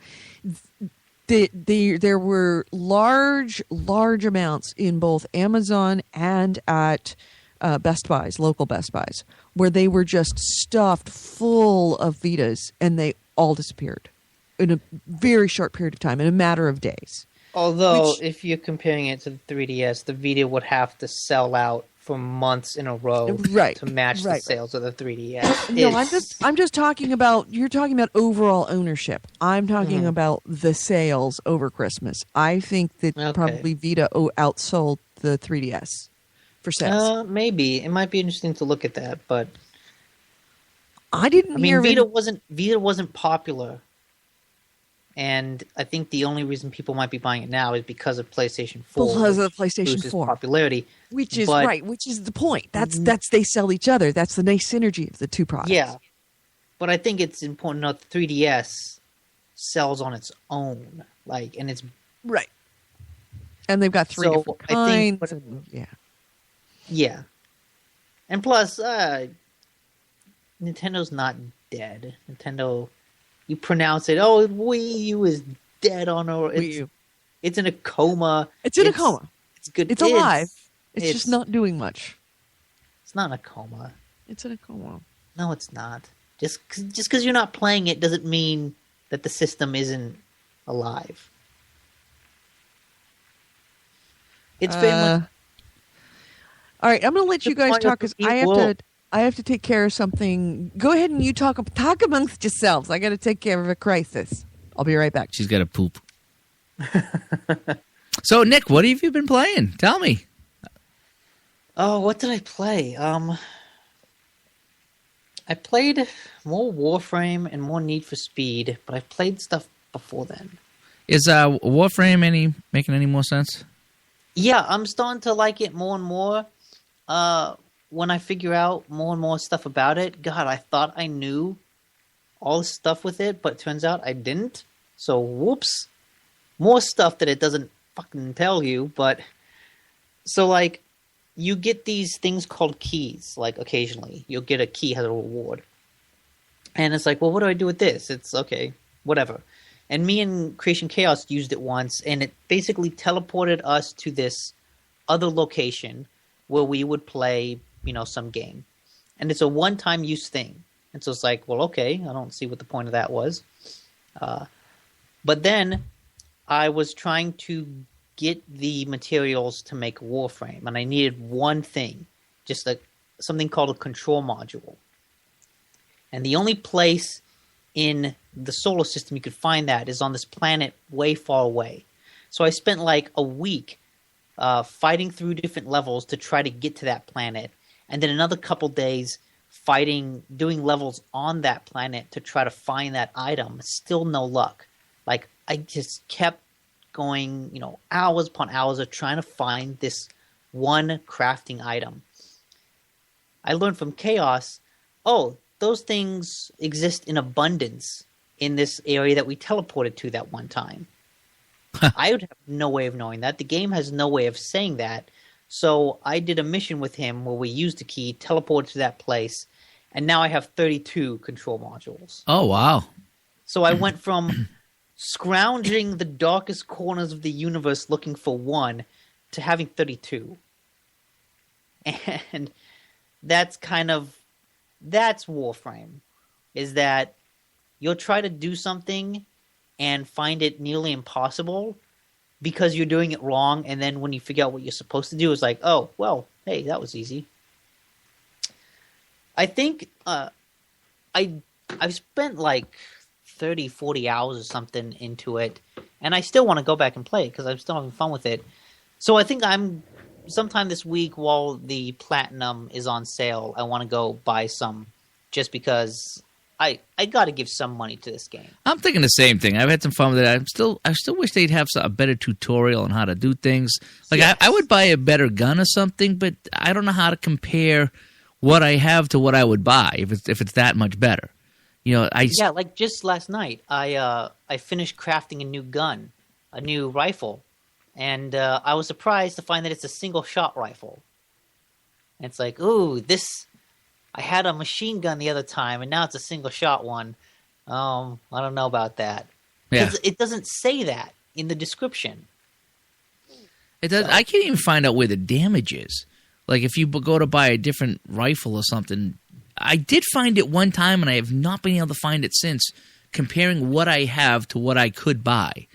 there were large amounts in both Amazon and at Best Buys, local Best Buys, where they were just stuffed full of Vitas, and they all disappeared in a very short period of time, in a matter of days. Although, if you're comparing it to the 3DS, the Vita would have to sell out for months in a row to match the sales of the 3DS. No, I'm just talking about, you're talking about overall ownership. I'm talking about the sales over Christmas. I think that probably Vita outsold the 3DS for sales. Maybe. It might be interesting to look at that, but hear Vita wasn't popular. And I think the only reason people might be buying it now is because of PlayStation 4. Because of PlayStation 4 popularity, which is the point. That's they sell each other. That's the nice synergy of the two products. Yeah, but I think it's important to note the 3DS sells on its own, and it's right. And they've got three different kinds. Yeah, and plus, Nintendo's not dead. Nintendo. You pronounce it, Wii U is dead on our... It's in a coma. It's in a coma. It's good. It's alive. It's just not doing much. It's not in a coma. It's in a coma. No, it's not. Just because you're not playing it doesn't mean that the system isn't alive. It's very much... All right, I'm going to let you guys talk because I have to take care of something. Go ahead and you talk amongst yourselves. I got to take care of a crisis. I'll be right back. She's got to poop. So, Nick, what have you been playing? Tell me. Oh, what did I play? I played more Warframe and more Need for Speed, but I've played stuff before then. Is Warframe making any more sense? Yeah, I'm starting to like it more and more. When I figure out more and more stuff about it, God, I thought I knew all the stuff with it, but it turns out I didn't. So, whoops. More stuff that it doesn't fucking tell you, but... So, you get these things called keys, occasionally. You'll get a key as a reward. And it's well, what do I do with this? It's, okay, whatever. And me and Creation Chaos used it once, and it basically teleported us to this other location where we would play... some game. And it's a one-time use thing. And so it's well, okay, I don't see what the point of that was. But then I was trying to get the materials to make Warframe, and I needed one thing, just something called a control module. And the only place in the solar system you could find that is on this planet way far away. So I spent a week fighting through different levels to try to get to that planet. And then another couple days doing levels on that planet to try to find that item. Still no luck. I just kept going, hours upon hours of trying to find this one crafting item. I learned from Chaos, those things exist in abundance in this area that we teleported to that one time. I would have no way of knowing that. The game has no way of saying that. So I did a mission with him where we used a key, teleported to that place, and now I have 32 control modules. Oh, wow. So I went from scrounging the darkest corners of the universe looking for one to having 32. And that's Warframe, is that you'll try to do something and find it nearly impossible because you're doing it wrong, and then when you figure out what you're supposed to do, it's like, oh, well, hey, that was easy. I think I've spent like 30, 40 hours or something into it, and I still want to go back and play it because I'm still having fun with it. So I think sometime this week while the Platinum is on sale, I want to go buy some just because I got to give some money to this game. I'm thinking the same thing. I've had some fun with it. I still wish they'd have a better tutorial on how to do things. Like yes. I would buy a better gun or something, but I don't know how to compare what I have to what I would buy if it's that much better. You know, like just last night, I finished crafting a new gun, a new rifle, and I was surprised to find that it's a single shot rifle. And it's like, ooh, I had a machine gun the other time, and now it's a single shot one. I don't know about that. Yeah. It doesn't say that in the description. It does. I can't even find out where the damage is. Like if you go to buy a different rifle or something, I did find it one time, and I have not been able to find it since, comparing what I have to what I could buy.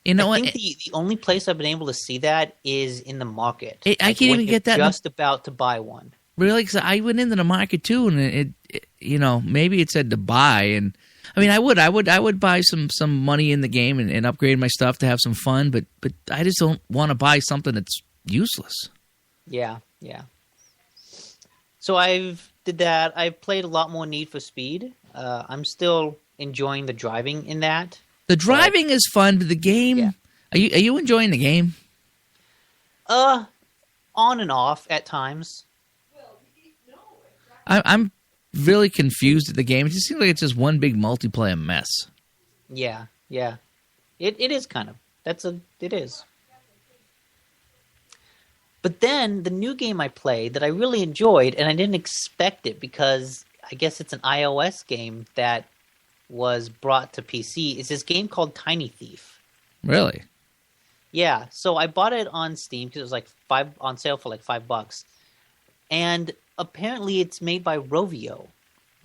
You know, I think the only place I've been able to see that is in the market. I can't even get that. Just about to buy one. Really? Because I went into the market too, and it maybe it said to buy, and I mean, I would buy some money in the game and upgrade my stuff to have some fun, but I just don't want to buy something that's useless. Yeah. So I've did that. I've played a lot more Need for Speed. I'm still enjoying the driving in that. The driving is fun, but the game. Yeah. Are you enjoying the game? On and off at times. I'm really confused at the game. It just seems like it's just one big multiplayer mess. Yeah. It is kind of. It is. But then the new game I played that I really enjoyed, and I didn't expect it because I guess it's an iOS game that was brought to PC, is this game called Tiny Thief. Really? Yeah. So I bought it on Steam because it was like on sale for like $5. And apparently it's made by Rovio.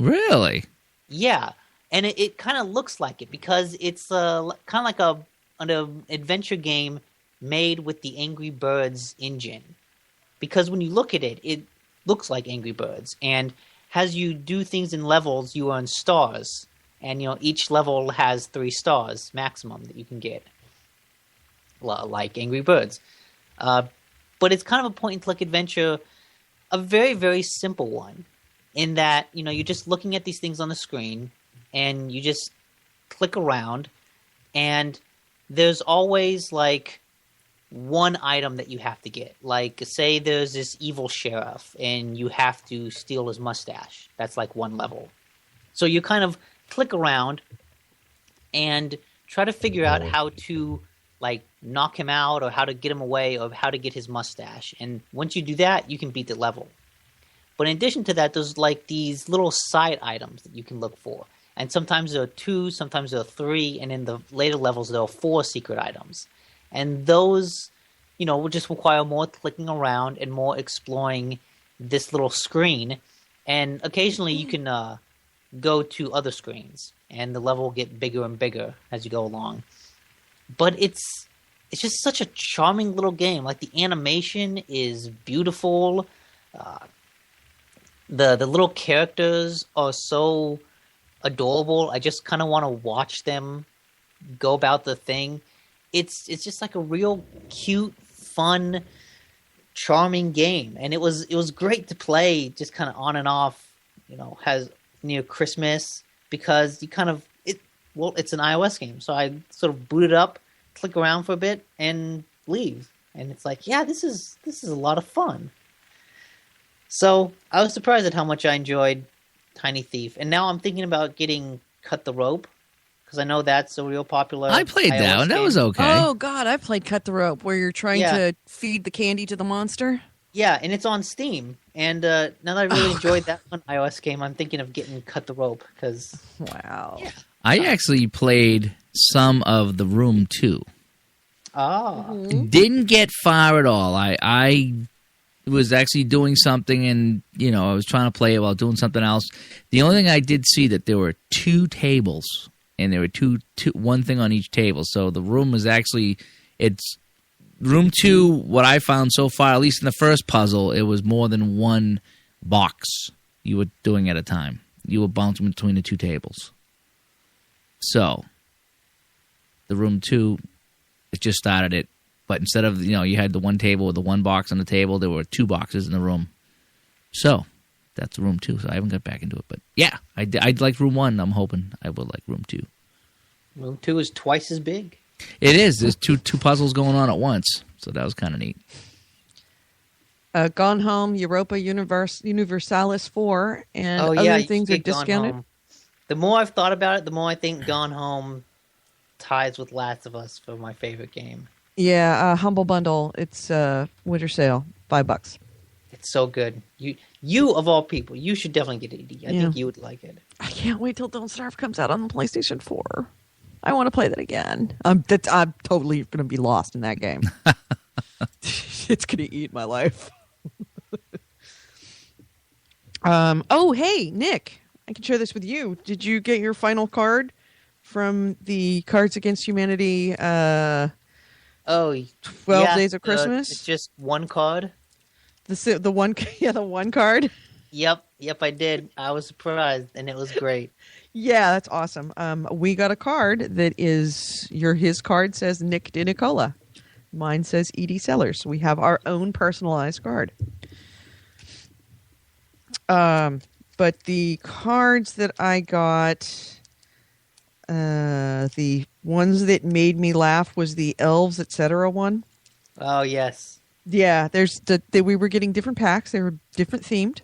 Really? Yeah. And it kind of looks like it because it's kind of like an adventure game made with the Angry Birds engine. Because when you look at it, it looks like Angry Birds. And as you do things in levels, you earn stars. And, each level has 3 stars maximum that you can get. Like Angry Birds. But it's kind of a point-and-click adventure, a very, very simple one. In that, you're just looking at these things on the screen, and you just click around, and there's always, like, one item that you have to get. Like, say there's this evil sheriff, and you have to steal his mustache. That's, like, one level. So you kind of click around and try to figure out how to, like, knock him out or how to get him away or how to get his mustache. And once you do that, you can beat the level. But in addition to that, there's, like, these little side items that you can look for. And sometimes there are 2, sometimes there are 3, and in the later levels there are 4 secret items. And those, will just require more clicking around and more exploring this little screen. And occasionally you can go to other screens, and the level will get bigger and bigger as you go along. But it's just such a charming little game. Like, the animation is beautiful. The little characters are so adorable. I just kind of want to watch them go about the thing. It's just like a real cute, fun, charming game, and it was great to play just kind of on and off. Has near Christmas because you kind of it's an iOS game, so I sort of boot it up, click around for a bit, and leave. And it's like, yeah, this is a lot of fun. So I was surprised at how much I enjoyed Tiny Thief, and now I'm thinking about getting Cut the Rope because I know that's a real popular. I played that one. That was okay. Oh God, I played Cut the Rope, where you're trying to feed the candy to the monster. Yeah, and it's on Steam. And now that I really enjoyed that one iOS game, I'm thinking of getting Cut the Rope because Wow. Yeah. I actually played some of The Room 2. Didn't get far at all. I was actually doing something, and I was trying to play it while doing something else. The only thing I did see that there were 2 tables, and there were one thing on each table. So the room was actually Room 2. What I found so far, at least in the first puzzle, it was more than one box you were doing at a time. You were bouncing between the 2 tables. So the Room 2, it just started it. But instead of, you had the one table with the one box on the table, there were 2 boxes in the room. So that's Room 2. So I haven't got back into it. But yeah, I'd like Room 1. I'm hoping I would like Room 2. Room 2 is twice as big. It is. There's two puzzles going on at once. So that was kind of neat. Gone Home, Europa Universalis 4, and other things are discounted. The more I've thought about it, the more I think Gone Home ties with Last of Us for my favorite game. Yeah, Humble Bundle. It's winter sale, $5. It's so good. You of all people, you should definitely get it. I think you would like it. I can't wait till Don't Starve comes out on the PlayStation 4. I want to play that again. I'm totally going to be lost in that game. It's going to eat my life. Oh, hey, Nick. I can share this with you. Did you get your final card from the Cards Against Humanity 12 Days of Christmas? It's just one card. The one card. Yep, I did. I was surprised, and it was great. Yeah, that's awesome. We got a card that is his card says Nick DiNicola. Mine says Edie Sellers. We have our own personalized card. But the cards that I got, the ones that made me laugh was the Elves, etc. one. Oh, yes. Yeah, we were getting different packs. They were different themed.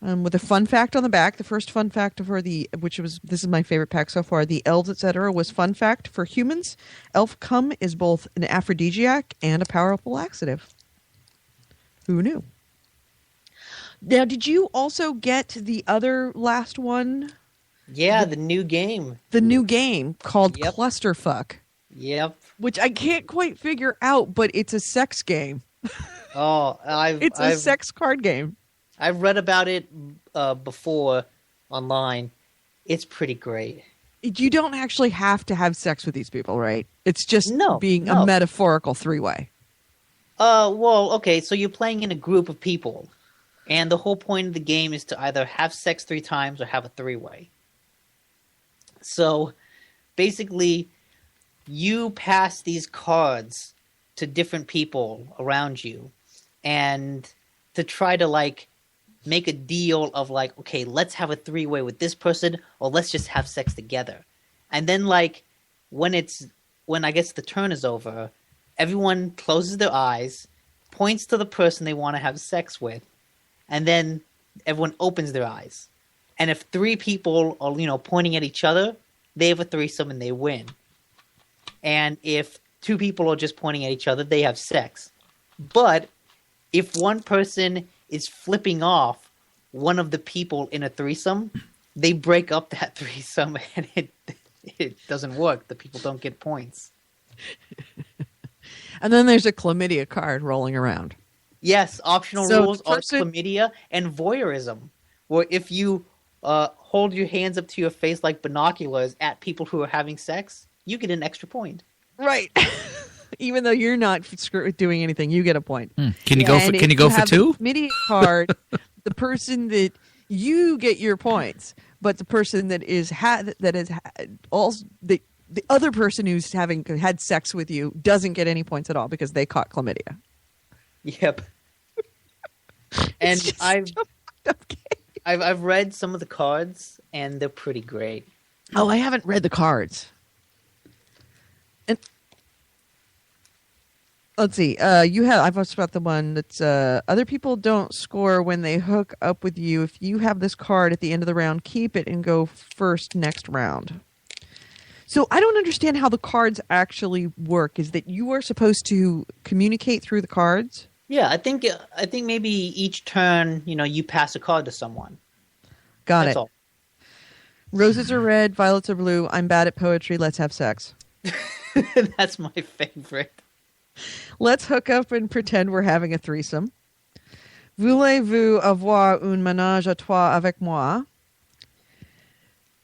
With a fun fact on the back. The first fun fact this is my favorite pack so far. The Elves, etc. was fun fact for humans. Elf cum is both an aphrodisiac and a powerful laxative. Who knew? Now, did you also get the other last one? Yeah, the new game. The new game called Clusterfuck. Yep. Which I can't quite figure out, but it's a sex game. Oh, it's a sex card game. I've read about it before online. It's pretty great. You don't actually have to have sex with these people, right? It's just being a metaphorical 3-way. Well, okay, so you're playing in a group of people. And the whole point of the game is to either have sex 3 times or have a 3-way. So basically, you pass these cards to different people around you, and to try to make a deal of okay, let's have a 3-way with this person, or let's just have sex together. And then when I guess the turn is over, everyone closes their eyes, points to the person they want to have sex with, and then everyone opens their eyes. And if 3 people are, pointing at each other, they have a threesome and they win. And if 2 people are just pointing at each other, they have sex. But if one person is flipping off one of the people in a threesome, they break up that threesome and it doesn't work. The people don't get points. And then there's a chlamydia card rolling around. Yes, optional rules are chlamydia and voyeurism, where if you hold your hands up to your face like binoculars at people who are having sex, you get an extra point. Right. Even though you're not doing anything, you get a point. Can you go for 2? Chlamydia card, the person that you get your points, but the person that the other person who's had sex with you doesn't get any points at all because they caught chlamydia. Yep. And I've read some of the cards and they're pretty great. Oh, I haven't read the cards. And let's see. I've also about the one that's other people don't score when they hook up with you. If you have this card at the end of the round, keep it and go first next round. So I don't understand how the cards actually work. Is that you are supposed to communicate through the cards? Yeah, I think maybe each turn, you pass a card to someone. Got That's it. all. Roses are red, violets are blue. I'm bad at poetry. Let's have sex. That's my favorite. Let's hook up and pretend we're having a threesome. Voulez-vous avoir un ménage à trois avec moi?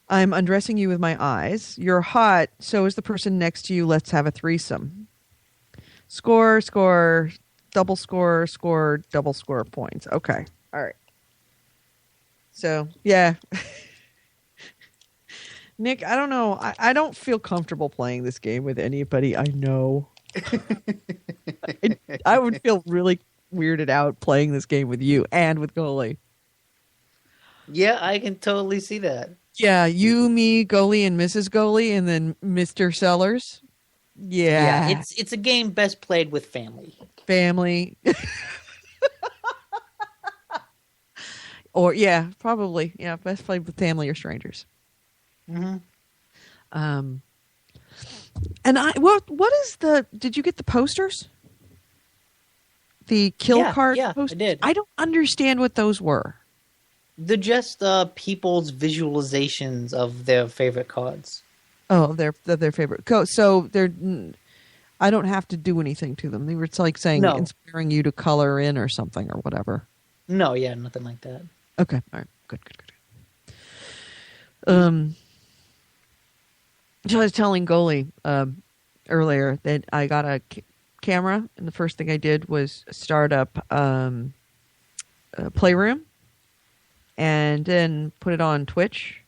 I'm undressing you with my eyes. You're hot, so is the person next to you. Let's have a threesome. Score, double score, double score points. Okay. All right. So, yeah. Nick, I don't know. I don't feel comfortable playing this game with anybody I know. I would feel really weirded out playing this game with you and with Goalie. Yeah, I can totally see that. Yeah, you, me, Goalie, and Mrs. Goalie, and then Mr. Sellers. Yeah. It's a game best played with family. Family. Or, yeah, probably. Yeah, best played with family or strangers. Mm-hmm. And what is did you get the posters? The kill card posters? I did. I don't understand what those were. They're just people's visualizations of their favorite cards. Oh, they're their favorite. So I don't have to do anything to them. They were like saying inspiring you to color in or something or whatever. No, yeah, nothing like that. Okay, all right, good. So I was telling Goalie earlier that I got a camera, and the first thing I did was start up Playroom, and then put it on Twitch.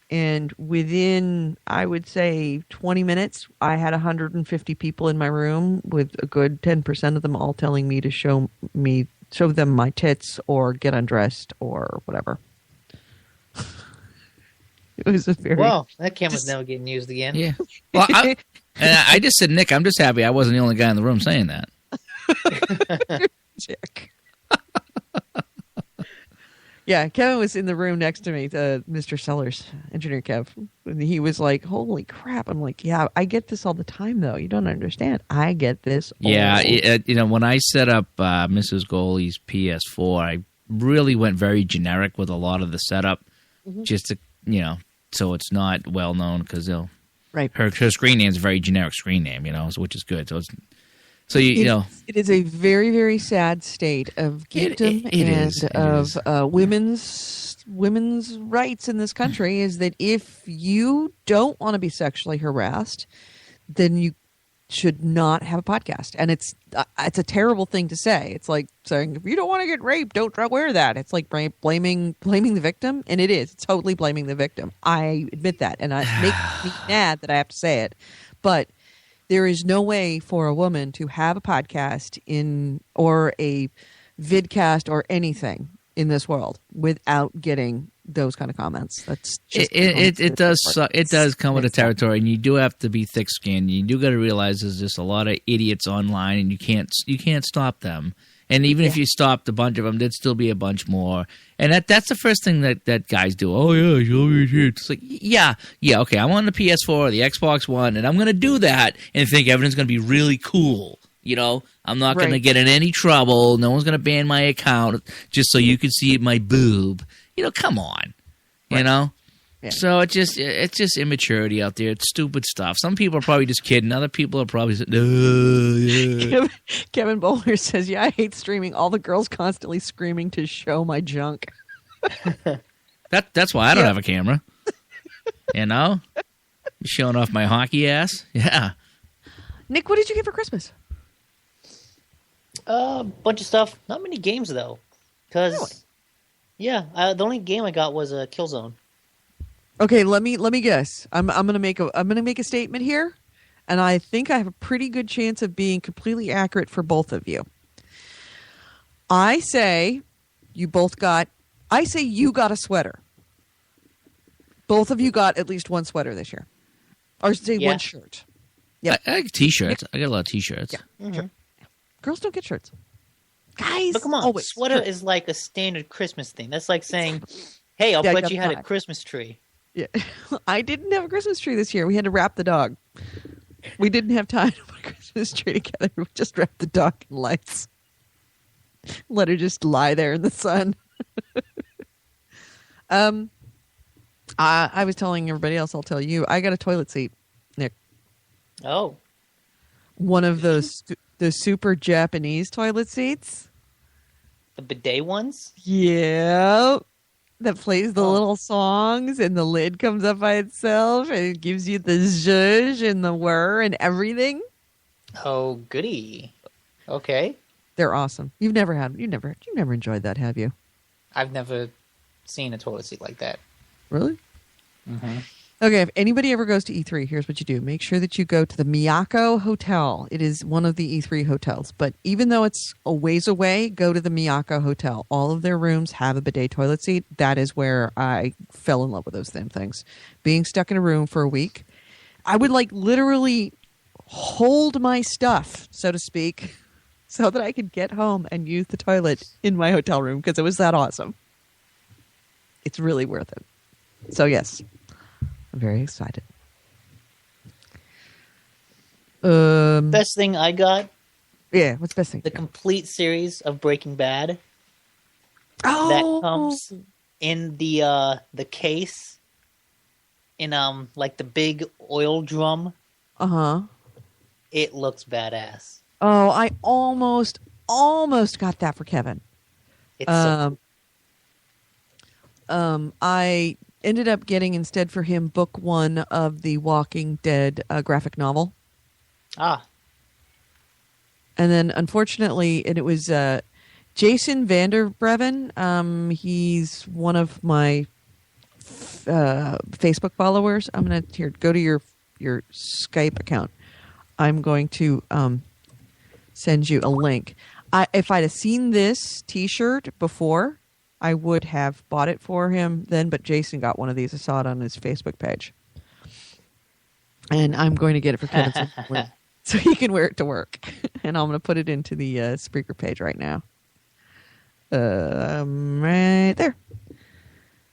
And within, I would say, 20 minutes, I had 150 people in my room, with a good 10% of them all telling me to show them my tits or get undressed or whatever. It was a very... Well, that camera's never getting used again. Yeah. Well, I just said, Nick, I'm just happy I wasn't the only guy in the room saying that. Chick. Yeah, Kevin was in the room next to me, Mr. Sellers, Engineer Kev. And he was like, holy crap. I'm like, yeah, I get this all the time, though. You don't understand. I get this all Yeah, when I set up Mrs. Goalie's PS4, I really went very generic with a lot of the setup, just to, so it's not well known, because right. her screen name is a very generic screen name, which is good. So it is a very, very sad state of geekdom of women's rights in this country, is that if you don't want to be sexually harassed, then you should not have a podcast. And it's a terrible thing to say. It's like saying, if you don't want to get raped, don't wear that. It's like blaming the victim, and it is. It's totally blaming the victim. I admit that, and it makes me mad that I have to say it, but there is no way for a woman to have a podcast or a vidcast or anything in this world without getting those kind of comments. That's just it does come with the territory, and you do have to be thick-skinned. You do got to realize there's just a lot of idiots online, and you can't stop them. And even if you stopped a bunch of them, there'd still be a bunch more. And that's the first thing that guys do. Oh, yeah, show me shit. It's like, yeah, okay, I'm on the PS4 or the Xbox One, and I'm going to do that and think everything's going to be really cool. I'm not going to get in any trouble. No one's going to ban my account just so you can see my boob. Come on. Yeah. So it's just immaturity out there. It's stupid stuff. Some people are probably just kidding. Other people are probably saying, yeah. Kevin Bowler says, yeah, I hate streaming. All the girls constantly screaming to show my junk. That's why I don't have a camera. Showing off my hockey ass. Yeah. Nick, what did you get for Christmas? A bunch of stuff. Not many games, though. Because, the only game I got was Killzone. Okay, let me guess. I'm gonna make a statement here, and I think I have a pretty good chance of being completely accurate for both of you. I say you got a sweater. Both of you got at least one sweater this year, or say one shirt. Yeah, I got t-shirts. I got a lot of t-shirts. Yeah, sure. Girls don't get shirts. Guys, but come on, sweater is like a standard Christmas thing. That's like saying, "Hey, I'll bet you had a Christmas tree." Yeah, I didn't have a Christmas tree this year. We had to wrap the dog. We didn't have time to put a Christmas tree together. We just wrapped the dog in lights. Let her just lie there in the sun. I was telling everybody else, I'll tell you, I got a toilet seat, Nick. Oh. One of those the super Japanese toilet seats. The bidet ones? Yeah. That plays the little songs and the lid comes up by itself and it gives you the zhuzh and the whir and everything. Oh, goody. Okay. They're awesome. You've never enjoyed that, have you? I've never seen a toilet seat like that. Really? Mm-hmm. Okay, if anybody ever goes to E3, here's what you do. Make sure that you go to the Miyako Hotel. It is one of the E3 hotels. But even though it's a ways away, go to the Miyako Hotel. All of their rooms have a bidet toilet seat. That is where I fell in love with those damn things. Being stuck in a room for a week, I would literally hold my stuff, so to speak, so that I could get home and use the toilet in my hotel room because it was that awesome. It's really worth it. So, yes. I'm very excited. Best thing I got? Yeah, what's the best thing? The complete series of Breaking Bad. Oh, that comes in the case in like the big oil drum. Uh-huh. It looks badass. Oh, I almost got that for Kevin. It's I ended up getting instead for him book 1 of the Walking Dead graphic novel. Ah. And then unfortunately, and it was Jason Vanderbreven. He's one of my Facebook followers. I'm going to go to your Skype account. I'm going to send you a link. If I'd have seen this T-shirt before, I would have bought it for him then, but Jason got one of these. I saw it on his Facebook page. And I'm going to get it for Kevin so he can wear it to work. And I'm going to put it into the Spreaker page right now. Right there.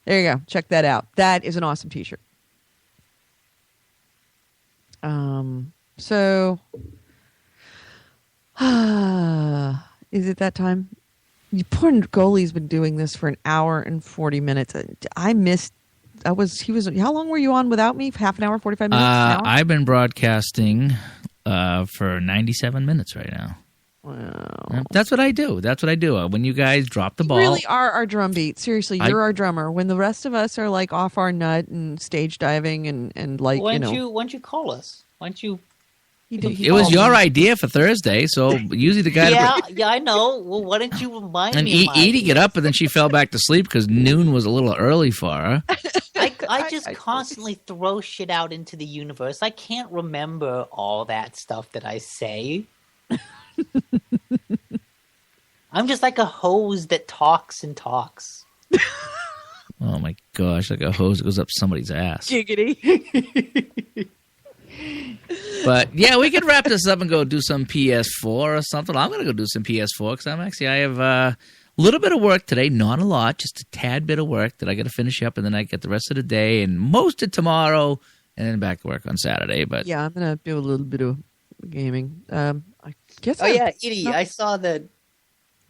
There you go. Check that out. That is an awesome T-shirt. So, is it that time? You poor goalie's been doing this for an hour and 40 minutes. How long were you on without me? Half an hour, 45 minutes? An hour? I've been broadcasting for 97 minutes right now. Wow. That's what I do. When you guys drop the ball. You really are our drum beat. Seriously, you're our drummer. When the rest of us are like off our nut and stage diving and like, why don't you call us? Why don't you? It was your idea for Thursday, so usually the guy. Yeah, I know. Well, why didn't you remind and me? And Edie get up, and then she fell back to sleep because noon was a little early for her. I just constantly throw shit out into the universe. I can't remember all that stuff that I say. I'm just like a hose that talks and talks. Oh my gosh, like a hose that goes up somebody's ass. Giggity. But yeah, we could wrap this up and go do some PS4 or something. I'm going to go do some PS4 because I have a little bit of work today, not a lot, just a tad bit of work that I got to finish up, and then I get the rest of the day and most of tomorrow, and then back to work on Saturday. But yeah, I'm going to do a little bit of gaming. I guess. Oh yeah, Edie, I saw that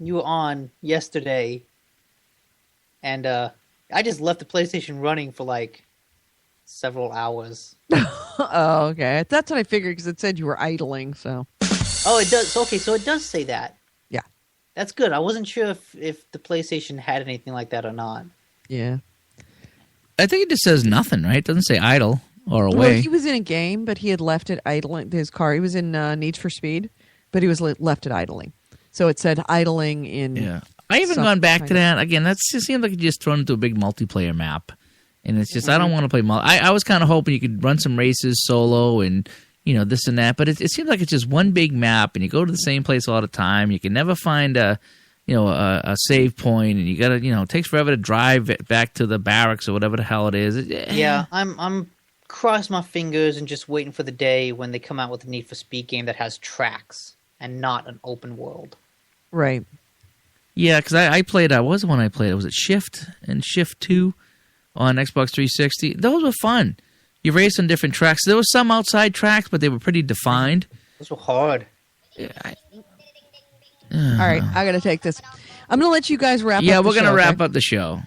you were on yesterday, and I just left the PlayStation running for like several hours. Oh, okay. That's what I figured because it said you were idling. So. Oh, it does. Okay, so it does say that. Yeah. That's good. I wasn't sure if the PlayStation had anything like that or not. Yeah. I think it just says nothing, right? It doesn't say idle or away. Well, he was in a game, but he had left it idling. His car. He was in Need for Speed, but he was left it idling. So it said idling in. Yeah. I haven't gone back to that again. That just seems like you just thrown into a big multiplayer map. And it's just, I don't want to play I was kind of hoping you could run some races solo and, this and that. But it seems like it's just one big map, and you go to the same place all the time. You can never find a save point, and you got to, it takes forever to drive back to the barracks or whatever the hell it is. Yeah, I'm crossing my fingers and just waiting for the day when they come out with a Need for Speed game that has tracks and not an open world. Right. Yeah, because I played, what was the one I played? Was it Shift and Shift 2? On Xbox 360, those were fun. You raced on different tracks. There were some outside tracks, but they were pretty defined. Those were hard. Yeah, All right, I got to take this. I'm going to let you guys wrap up. Yeah, the we're going show, to wrap okay? up the show.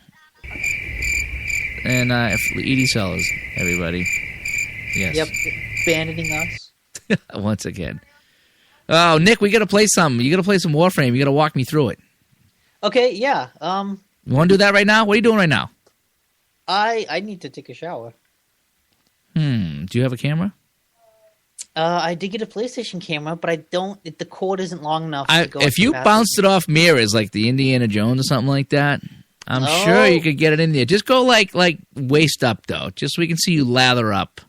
And Edie Sellers, everybody. Yes. Yep, abandoning us. Once again. Oh, Nick, we got to play something. You got to play some Warframe. You got to walk me through it. Okay, yeah. You want to do that right now? What are you doing right now? I need to take a shower. Do you have a camera? I did get a PlayStation camera, but I don't. The cord isn't long enough. To go If you bounced it off mirrors like the Indiana Jones or something like that, I'm sure you could get it in there. Just go like waist up though, just so we can see you lather up.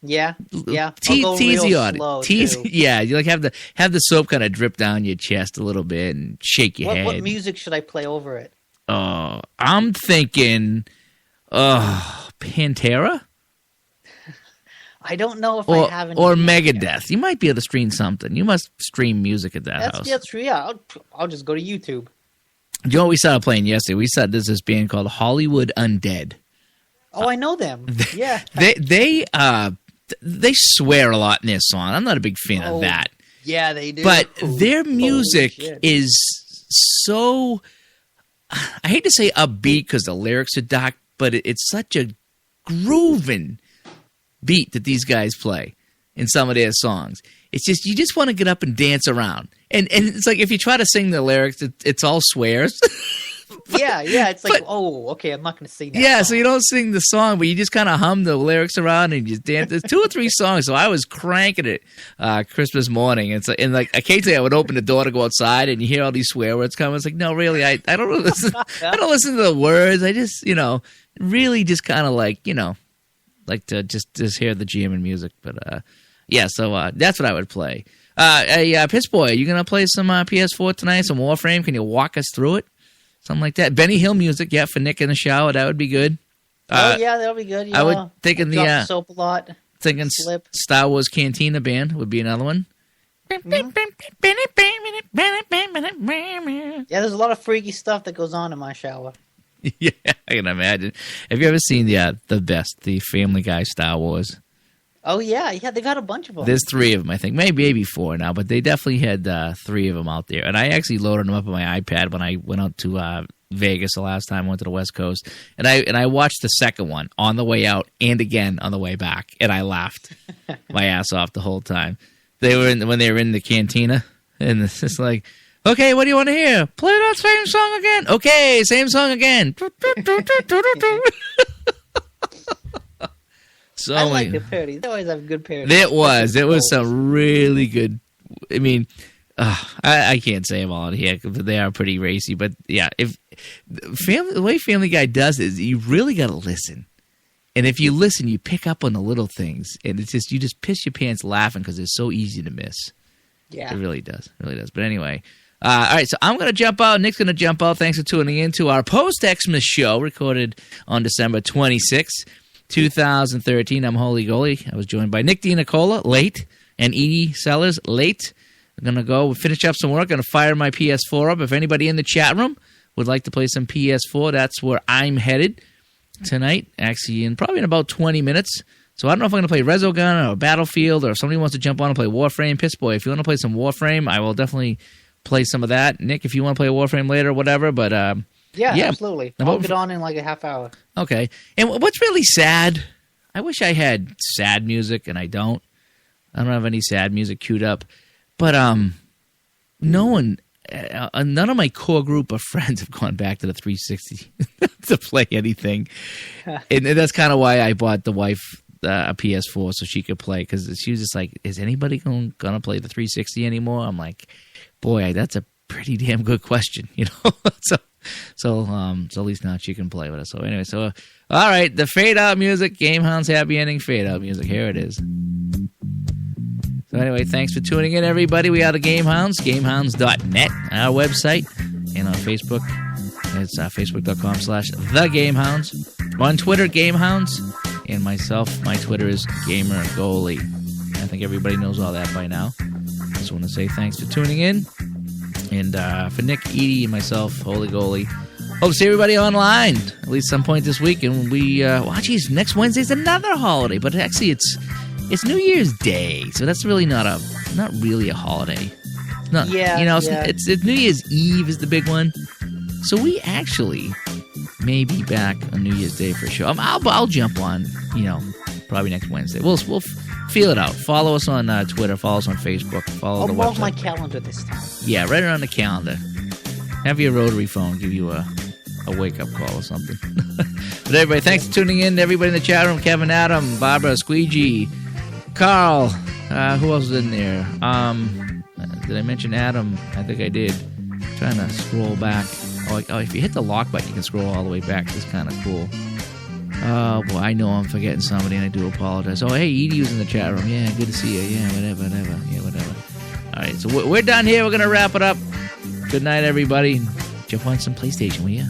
Yeah. Tease the audience. Too. Yeah, you like have the soap kind of drip down your chest a little bit and shake your head. What music should I play over it? I'm thinking, Pantera. I don't know if I have any. Or Megadeth. You might be able to stream something. You must stream music at that house. That's true. Yeah, I'll just go to YouTube. You know what we started playing yesterday? We started this band called Hollywood Undead. Oh, I know them. Yeah. They swear a lot in their song. I'm not a big fan of that. Yeah, they do. But their music is so, I hate to say upbeat because the lyrics are dark, but it's such a grooving beat that these guys play in some of their songs. It's just, you just want to get up and dance around. And it's like if you try to sing the lyrics, it's all swears. Yeah, it's like, okay, I'm not going to sing that Yeah, song. so you don't sing the song, but you just kind of hum the lyrics around and you just dance. There's 2 or 3 songs, so I was cranking it Christmas morning. And occasionally I would open the door to go outside and you hear all these swear words coming. It's like, no, really, I don't listen. I don't listen to the words. I just, really just kind of like to just hear the jamming music. But so that's what I would play. Piss Boy, are you going to play some PS4 tonight, some Warframe? Can you walk us through it? Something like that. Benny Hill music, for Nick in the shower. That would be good. That'll be good. Yeah. I would thinking the soap a lot. Thinking Star Wars Cantina Band would be another one. Yeah, there's a lot of freaky stuff that goes on in my shower. Yeah, I can imagine. Have you ever seen the Family Guy Star Wars? Oh yeah, they've had a bunch of them. There's 3 of them, I think, maybe 4 now, but they definitely had 3 of them out there. And I actually loaded them up on my iPad when I went out to Vegas the last time I went to the West Coast, and I watched the second one on the way out and again on the way back, and I laughed my ass off the whole time. When they were in the cantina, and it's just like, okay, what do you want to hear? Play that same song again. Okay, same song again. So I like the parodies. They always have good parodies. It was some really good. I mean, I can't say them all in here because they are pretty racy. But yeah, the way Family Guy does it is you really got to listen. And if you listen, you pick up on the little things, and it's just you just piss your pants laughing because it's so easy to miss. Yeah, it really does. It really does. But anyway. All right, so I'm going to jump out. Nick's going to jump out. Thanks for tuning in to our post-Xmas show recorded on December 26th, 2013. I'm Holy Goalie. I was joined by Nick DiNicola, late, and Edie Sellers, late. I'm going to go finish up some work. I'm going to fire my PS4 up. If anybody in the chat room would like to play some PS4, that's where I'm headed tonight, actually, probably in about 20 minutes. So I don't know if I'm going to play Resogun or Battlefield, or if somebody wants to jump on and play Warframe. Piss Boy, if you want to play some Warframe, I will definitely play some of that. Nick, if you want to play Warframe later, whatever. But yeah, absolutely. I'll get on in like a half hour. Okay. And what's really sad, I wish I had sad music, and I don't. I don't have any sad music queued up. But none of my core group of friends have gone back to the 360 to play anything. And that's kind of why I bought the wife a PS4 so she could play, because she was just like, is anybody going to play the 360 anymore? I'm like, boy, that's a pretty damn good question, So at least now she can play with us. So anyway, all right, the fade out music, Gamehounds happy ending fade out music. Here it is. So anyway, thanks for tuning in, everybody. We are the Gamehounds, gamehounds.net, our website, and on Facebook, it's facebook.com/thegamehounds. On Twitter, Gamehounds, and myself, my Twitter is Gamer Goalie. I think everybody knows all that by now. Just want to say thanks for tuning in. And for Nick, Edie, and myself, Holy Goalie, hope to see everybody online at least some point this week. And next Wednesday's another holiday, but actually it's New Year's Day, so that's really not really a holiday. not, Yeah, you know, yeah. it's New Year's Eve is the big one. So we actually may be back on New Year's Day for sure. I'll jump on, you know, probably next Wednesday. We'll feel it out. Follow us on Twitter. Follow us on Facebook. Follow I'll the mark website. my calendar this time. Yeah, write it on the calendar. Have your rotary phone give you a wake-up call or something. But everybody, thanks for tuning in. Everybody in the chat room, Kevin, Adam, Barbara, Squeegee, Carl. Who else was in there? Did I mention Adam? I think I did. Trying to scroll back. Oh, if you hit the lock button, you can scroll all the way back. It's kind of cool. Oh, boy, I know I'm forgetting somebody, and I do apologize. Oh, hey, Edie was in the chat room. Yeah, good to see you. Yeah, whatever. Yeah, whatever. All right, so we're done here. We're going to wrap it up. Good night, everybody. Jump on some PlayStation, will you?